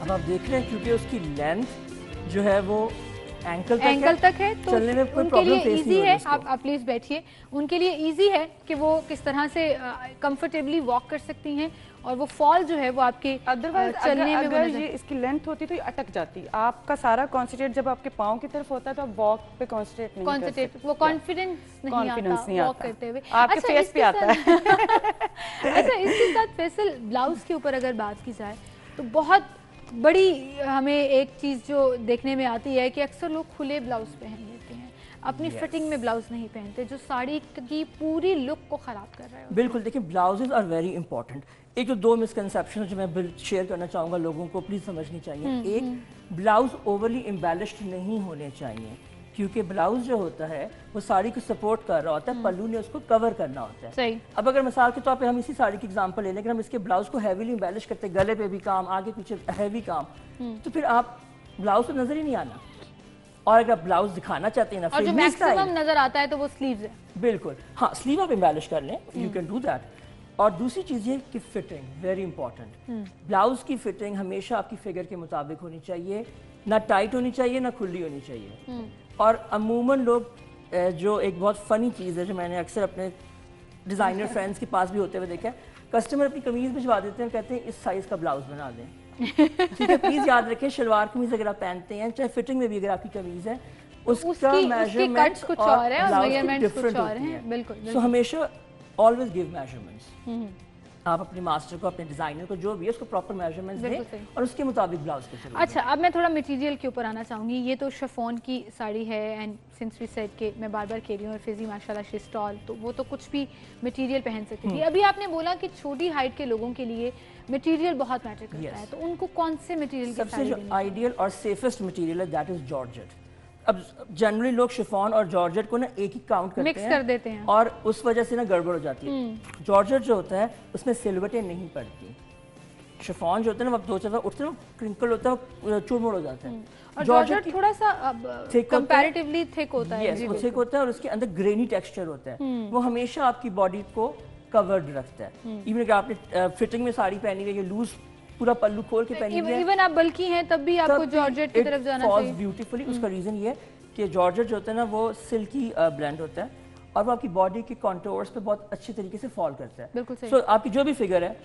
G: अब आप देख रहे हैं क्योंकि उसकी लेंथ जो है वो एंकल तक है, तो
A: उनके लिए इजी है। आप प्लीज बैठिए। उनके लिए इजी है कि वो किस तरह से कंफर्टेबली वॉक कर सकती हैं, और वो फॉल जो है वो आपके
H: अदरवाइज चलने में अगर ये इसकी लेंथ होती तो ये अटक जाती। आपका सारा कॉन्सेंट्रेट जब आपके पाँव की तरफ होता है तो आप वॉक पे कॉन्सेंट्रेट नहीं कर सकते,
A: वो कॉन्फिडेंस नहीं आता वॉक करते हुए,
H: आपके फेस पे आता है।
A: अच्छा, इसके साथ फैसल ब्लाउज के ऊपर अगर बात की जाए तो बहुत बड़ी हमें एक चीज़ जो देखने में आती है कि अक्सर लोग खुले ब्लाउज पहन लेते हैं, अपनी फिटिंग में ब्लाउज नहीं पहनते, जो साड़ी की पूरी लुक को ख़राब कर रहे हो।
G: बिल्कुल, देखिए ब्लाउजेज आर वेरी इंपॉर्टेंट। एक तो दो मिसकंसेप्शन जो मैं शेयर करना चाहूँगा, लोगों को प्लीज़ समझनी चाहिए। एक, ब्लाउज ओवरली एम्बेलिश्ड नहीं होने चाहिए, क्योंकि ब्लाउज जो होता है वो साड़ी को सपोर्ट कर रहा होता है, पल्लू ने उसको कवर करना होता है।
A: सही।
G: अब अगर मिसाल के तौर पे हम इसी साड़ी की एग्जांपल ले लें, अगर हम इसके ब्लाउज को हैवीली एम्बेलिश करते, गले पे भी काम, आगे पीछे हैवी काम, तो फिर आप ब्लाउज तो नजर ही नहीं आना। और अगर आप ब्लाउज दिखाना चाहते हैं ना,
A: और जो मैक्सिमम नजर आता है तो वो स्लीव्स है।
G: बिल्कुल, हाँ, स्लीव आप एम्बेलिश कर लें, यू कैन डू दैट। और दूसरी चीज़ ये कि फिटिंग वेरी इंपॉर्टेंट। ब्लाउज की फिटिंग हमेशा आपकी फिगर के मुताबिक होनी चाहिए, ना टाइट होनी चाहिए ना खुली होनी चाहिए। और अमूमन लोग जो एक बहुत फ़नी चीज़ है जो मैंने अक्सर अपने डिज़ाइनर फ्रेंड्स के पास भी होते हुए देखा है, कस्टमर अपनी कमीज़ भिजवा देते हैं, कहते हैं इस साइज़ का ब्लाउज बना दें। ठीक है, प्लीज़ याद रखें, शलवार कमीज़ अगर आप पहनते हैं, चाहे फिटिंग में भी अगर आपकी कमीज़ है, उसका मेजरमेंट
A: कुछ और है और मेजरमेंट्स कुछ और हैं। बिल्कुल।
G: सो हमेशा ऑलवेज गिव मेजरमेंट्स। आप अपने मास्टर को, अपने डिजाइनर को, जो भी है उसको प्रॉपर मेजरमेंट्स दें और उसके मुताबिक ब्लाउज को चलें।
A: अच्छा, अब मैं थोड़ा मटेरियल के ऊपर आना चाहूँगी। ये तो शिफॉन की साड़ी है, एंड सिंस वी सेड के मैं बार बार कह रही हूँ, फिजी माशाल्लाह शी इज टॉल, तो वो तो कुछ भी मटेरियल पहन सकती थी। अभी आपने बोला कि छोटी हाइट के लोगों के लिए मटेरियल बहुत मैटर करता है, तो उनको कौन से मटेरियल की
G: सबसे जो आइडियल और सेफेस्ट मटेरियल है दैट इज जॉर्जेट। अब जनरली लोग शिफॉन और जॉर्जेट को ना एक ही काउंट करते
A: मिक्स कर देते हैं
G: और उस वजह से ना गड़बड़ हो जाती है। जॉर्जेट जो होता है उसमें सिलवटें नहीं पड़ती। शिफॉन जो होता है ना, दो चार उठते हैं, क्रिंकल होता है, चुरमुर हो जाता है।
A: और जॉर्जेट थोड़ा सा कंपैरेटिवली थिक होता है।
G: यस, वो थिक होता है और उसके अंदर ग्रेनी टेक्सचर होता है, वो हमेशा आपकी बॉडी को कवर्ड रखता है। इवन अगर आपने फिटिंग में साड़ी पहनी हुई है, लूज पूरा पल्लू खोल के पहनी हुई है,
A: इवन आप बल्कि हैं तब भी आपको जॉर्जेट की तरफ जाना चाहिए
G: ब्यूटीफुली। उसका रीजन ये कि जॉर्जेट जो होता है ना वो सिल्की ब्लेंड होता है और वो आपकी बॉडी के कॉन्टोर्स पे बहुत अच्छी तरीके से फॉल करता है।
A: बिल्कुल सही।
G: सो आपकी जो भी फिगर है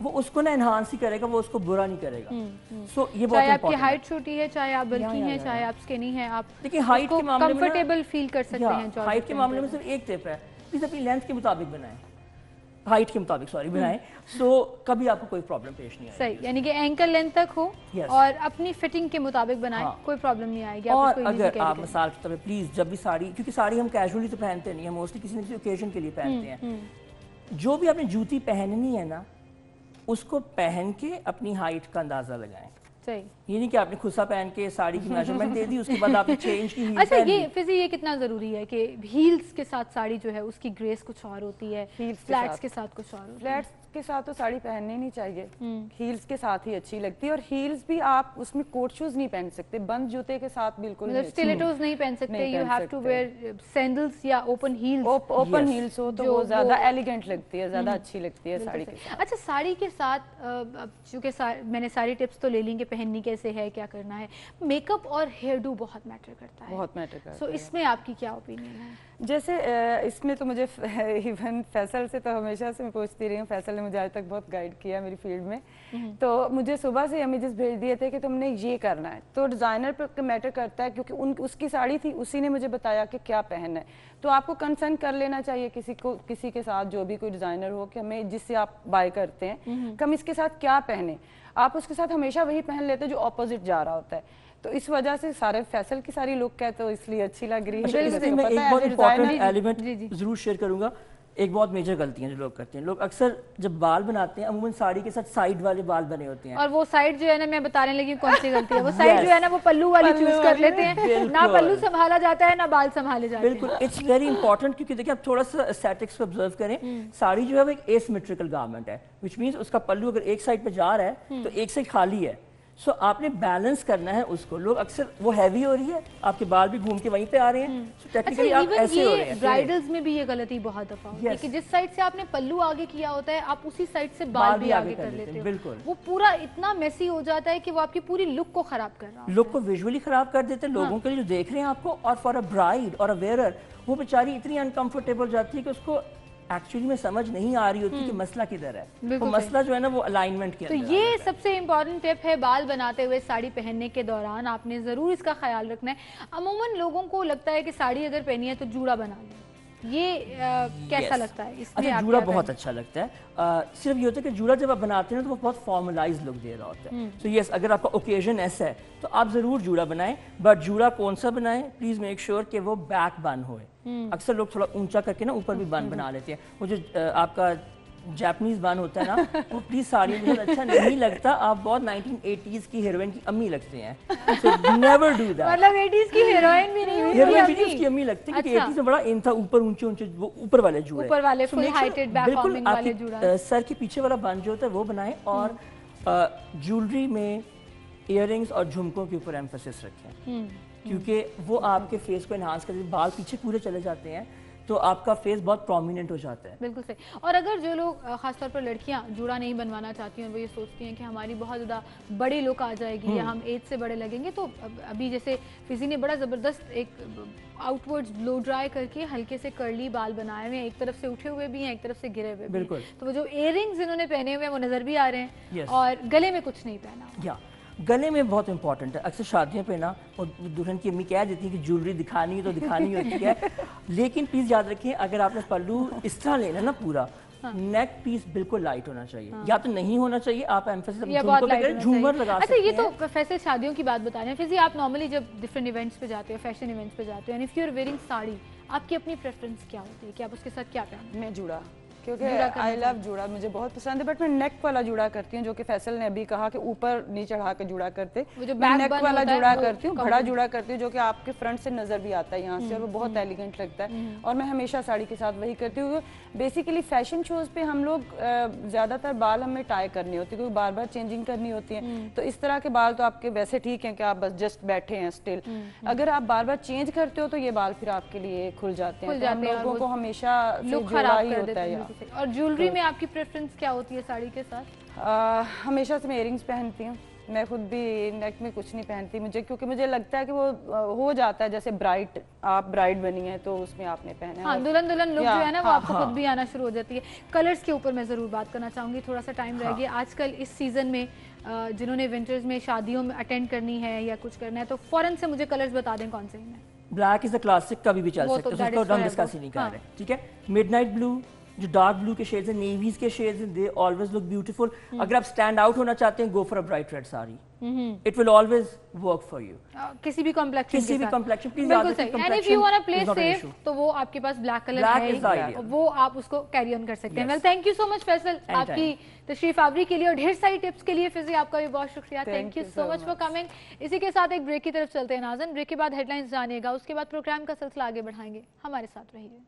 G: वो उसको ना एनहांस ही करेगा, वो उसको बुरा नहीं करेगा। सो ये बहुत
A: चाहे आपकी
G: important है।
A: हाइट छोटी है, चाहे आप बल्की हैं, चाहे आप स्किनी हैं, आप
G: देखिए हाइट के मामले में
A: कंफर्टेबल फील कर सकते हैं।
G: हाइट के मामले में सिर्फ एक टिप है, प्लीज अपनी लेंथ के मुताबिक बनाएं, हाइट के मुताबिक सॉरी बनाएं, सो कभी आपको कोई प्रॉब्लम पेश नहीं आएगी।
A: सही, यानी कि एंकल लेंथ तक हो और अपनी फिटिंग के मुताबिक बनाएं, कोई प्रॉब्लम नहीं आएगी। आप
G: और
A: उसको easy
G: अगर
A: carry
G: आप
A: करें।
G: मिसाल के तौर पे प्लीज जब भी साड़ी, क्योंकि साड़ी हम कैजुअली तो पहनते नहीं है, मोस्टली किसी न किसी ओकेजन के लिए पहनते हैं, जो भी आपने जूती पहननी है ना उसको पहन के अपनी हाइट का अंदाजा लगाएं।
A: सही।
G: ये नहीं कि आपने खुसा पहन के साड़ी की मेजरमेंट दे दी, उसके बाद आपने चेंज की हील
A: अच्छा,
G: पहन
A: ये
G: ली।
A: फिजी ये कितना जरूरी है कि हील्स के साथ साड़ी जो है उसकी ग्रेस कुछ और होती है, फ्लैट्स के साथ कुछ और होती है।
H: फ्लैट्स के साथ तो साड़ी पहननी नहीं चाहिए, हील्स के साथ ही अच्छी लगती है। और हील्स भी आप उसमें कोट शूज नहीं पहन सकते, बंद जूते के साथ बिल्कुल
A: मतलब स्टिलेटोज नहीं पहन सकते, you have to wear sandals या ओपन हील्स।
H: ओपन हील्स हो तो वो ज्यादा एलिगेंट लगती है, ज्यादा अच्छी लगती है साड़ी के साथ।
A: अच्छा, साड़ी के साथ चूंकि मैंने सारी टिप्स तो ले ली कि पहननी कैसे है, क्या करना है, मेकअप और हेयर डू बहुत मैटर करता है।
H: बहुत मैटर करता है।
A: सो इसमें आपकी क्या ओपिनियन है?
H: जैसे इसमें तो मुझे इवन फैसल से तो हमेशा से मैं पूछती रही हूँ, फैसल ने मुझे आज तक बहुत गाइड किया मेरी फील्ड में। तो मुझे सुबह से इमेजेस भेज दिए थे कि तुमने ये करना है, तो डिज़ाइनर पर मैटर करता है, क्योंकि उसकी साड़ी थी, उसी ने मुझे बताया कि क्या पहनना है। तो आपको कंसर्न कर लेना चाहिए किसी के साथ, जो भी कोई डिज़ाइनर हो, कि हमें जिससे आप बाय करते हैं कि हम इसके साथ क्या पहने। आप उसके साथ हमेशा वही पहन लेते हैं जो ऑपोजिट जा रहा होता है। तो इस वजह से सारे फैसल की सारी लुक है, तो इसलिए अच्छी लग रही है।
G: अच्छा, इसमें मैं एक बहुत इंपॉर्टेंट एलिमेंट जरूर शेयर करूंगा। एक बहुत मेजर गलती है जो लोग करते हैं, लोग अक्सर जब बाल बनाते हैं अमूमन साड़ी के साथ साइड वाले बाल बने होते हैं,
A: और वो साइड जो है ना, मैं बताने लगी कौन सी गलती है, वो साइड जो है ना वो पल्लू वाली चूज कर लेते हैं, ना पल्लू संभाला जाता है ना बाल संभाले जाते हैं।
G: बिल्कुल, इट्स वेरी इंपॉर्टेंट, क्योंकि देखिए आप थोड़ा सा एस्थेटिक्स को ऑब्जर्व करें, साड़ी जो है वो एक एसिमेट्रिकल गारमेंट है, व्हिच मींस उसका पल्लू अगर एक साइड पे जा रहा है तो एक साइड खाली है। सो आपने बैलेंस करना है उसको। लोग अक्सर वो हैवी हो रही है, आपके बाल भी घूम के वहीं पे आ रहे हैं, सो टेक्निकली आप ऐसे हो रहे हैं।
A: ब्राइडल्स में भी ये गलती बहुत दफा होती है कि जिस साइड से आपने पल्लू आगे किया होता है, आप उसी साइड से बाल भी आगे कर लेते हो।
G: बिल्कुल,
A: वो पूरा इतना मेसी हो जाता है कि वो आपकी पूरी लुक को खराब कर रहा है,
G: लुक को विजुअली खराब कर देते हैं लोगों के लिए जो देख रहे हैं आपको। और फॉर अ ब्राइड और अ वेयरर वो बेचारी इतनी अनकंफर्टेबल जाती है कि उसको एक्चुअली में समझ नहीं आ रही होती कि मसला किधर है। वो मसला जो है ना वो अलाइनमेंट के अंदर।
A: तो ये सबसे इम्पोर्टेंट टिप है, बाल बनाते हुए साड़ी पहनने के दौरान आपने जरूर इसका ख्याल रखना है। अमूमन लोगों को लगता है कि साड़ी अगर पहनी है तो जूड़ा बना लें, ये कैसा लगता है? इसमें
G: अच्छा, जूड़ा बहुत अच्छा लगता है। सिर्फ ये होता है कि जूड़ा जब आप बनाते हैं तो वो बहुत फॉर्मलाइज लुक दे रहा होता है। तो यस, अगर आपका ओकेजन ऐसा है तो आप जरूर जूड़ा बनाएं, बट जूड़ा कौन सा बनाएं, प्लीज मेक श्योर कि वो बैक बन होए। अक्सर लोग थोड़ा ऊंचा करके ना ऊपर भी बन बना लेते हैं। वो जो आपका जापानीज बन होता है ना, वो प्लीज साड़ी में अच्छा नहीं लगता। आप बहुत 1980s की हीरोइन की अम्मी लगते हैं, सो नेवर डू दैट।
A: मतलब 80s की हीरोइन भी नहीं,
G: हीरोइन भी उसकी अम्मी लगती है, क्योंकि 80s में बड़ा इन था, ऊपर ऊंचे ऊंचे वो ऊपर वाले जूड़े,
A: ऊपर वाले फुल हाइटेड बैक फॉर्मिंग वाले जूड़ा।
G: सर के पीछे वाला बन जो होता है वो बनाएं। और ज्वेलरी में इयररिंग्स और झुमकों के ऊपर एम्फेसिस रखें, क्योंकि वो आपके फेस को एनहांस करते हैं। बाल पीछे पूरे चले जाते हैं तो आपका फेस बहुत प्रोमिनेंट हो जाता है।
A: बिल्कुल सही। और अगर जो लोग खासतौर पर लड़कियां जूड़ा नहीं बनवाना चाहती हैं और वो ये सोचती हैं कि हमारी बहुत ज़्यादा बड़ी लुक आ जाएगी या हम एज से बड़े लगेंगे, तो अभी जैसे फिजी ने बड़ा ज़बरदस्त एक आउटवर्ड्स ब्लो ड्राई करके हल्के से कर्ली बाल बनाए हुए हैं, एक तरफ से उठे हुए भी हैं, एक तरफ से गिरे हुए भी हैं। तो वो जो इयररिंग्स इन्होंने पहने हुए हैं वो नज़र भी आ रहे हैं, और गले में कुछ नहीं पहना।
G: गले में बहुत इंपॉर्टेंट है। अक्सर शादियों पे ना और दुल्हन की अम्मी कह देती है कि ज्वेलरी दिखानी है तो दिखानी होती है, लेकिन प्लीज याद रखें अगर आपने पल्लू इस तरह लेना ना पूरा, नेक पीस बिल्कुल लाइट होना चाहिए, या तो नहीं होना चाहिए, आप एम्फेसिस झूमर लगा सकते हैं।
A: अच्छा, ये तो फैसे शादियों की बात बता रहे हैं। फिर आप नॉर्मली जब डिफरेंट इवेंट्स पे जाते हो, फैशन इवेंट्स पे जाते हो, and if you are wearing sari, आपकी अपनी प्रेफरेंस क्या होती है कि आप उसके साथ क्या पहनते हैं?
H: मैं जूड़ा, क्योंकि आई लव जूड़ा, मुझे बहुत पसंद है, बट मैं नेक वाला जूड़ा करती हूँ, जो कि फैसल ने अभी कहा कि ऊपर नहीं चढ़ा के जूड़ा करते, मैं नेक वाला जूड़ा करती हूँ, बड़ा जूड़ा करती हूँ, जो कि आपके फ्रंट से नजर भी आता है यहाँ से, और वो बहुत एलिगेंट लगता है। और मैं हमेशा साड़ी के साथ वही करती हूँ। बेसिकली फैशन शोज पे हम लोग ज्यादातर बाल हमें टाई करनी होती है, क्योंकि बार बार चेंजिंग करनी होती है। तो इस तरह के बाल तो आपके वैसे ठीक हैं कि आप बस जस्ट बैठे हैं स्टिल, अगर आप बार बार चेंज करते हो तो ये बाल फिर आपके लिए खुल जाते हैं। हम लोगों को हमेशा
A: लुक खराब कर देते हैं। और ज्वेलरी में आपकी प्रेफरेंस क्या होती है साड़ी के साथ?
H: हमेशा से मैं इयरिंग्स पहनती हूँ, मैं खुद भी नेक में कुछ नहीं पहनती मुझे, क्योंकि मुझे लगता है कि वो हो जाता है जैसे ब्राइट, आप ब्राइड बनी है तो उसमें आपने पहना
A: हाँ,
H: है।
A: दुल्हन दुल्हन लुक जो है ना वो
H: हाँ,
A: आपको खुद भी आना शुरू हो जाती है। कलर्स के ऊपर मैं ज़रूर बात करना चाहूँगी, थोड़ा सा टाइम रह गया। आजकल इस सीज़न में जिन्होंने विंटर्स में शादियों में अटेंड करनी है या कुछ करना है तो फ़ौरन से मुझे कलर्स बता दें कौन से हैं।
G: ब्लैक इज द क्लासिक, कभी भी चल
A: वो
G: सकता
A: तो
G: है,
A: that
G: उसको
A: is
G: हम
A: forever।
G: डिस्कस ही नहीं कर
A: हाँ।
G: रहे, ठीक है। मिडनाइट ब्लू, जो डार्क ब्लू के शेड्स हैं, नेवीज के शेड्स हैं, दे ऑलवेज लुक ब्यूटीफुल। अगर आप स्टैंड आउट होना चाहते हैं, go for a bright red sari, it will always work for you.
A: किसी भी कॉम्प्लेक्शन
G: किसी भी complexion, please
A: बिल्कुल
G: याद
A: सही।
G: रखें,
A: and if you want to play
G: complexion is not an
A: safe
G: issue।
A: तो वो आपके पास ब्लैक कलर
G: Black
A: है
G: is the
A: ही,
G: ideal।
A: वो आप उसको कैरी ऑन कर सकते हैं।
G: Yes।
A: Well thank you so much Faisal आपकी तशरीफ आवरी के लिए और ढेर सारी टिप्स के लिए। फिजी आपका भी बहुत शुक्रिया, thank you so much for coming. इसी के साथ एक ब्रेक की तरफ चलते हैं नाज़रीन। ब्रेक के बाद हेडलाइंस जानिएगा, उसके बाद प्रोग्राम का सिलसिला आगे बढ़ाएंगे, हमारे साथ रहिए।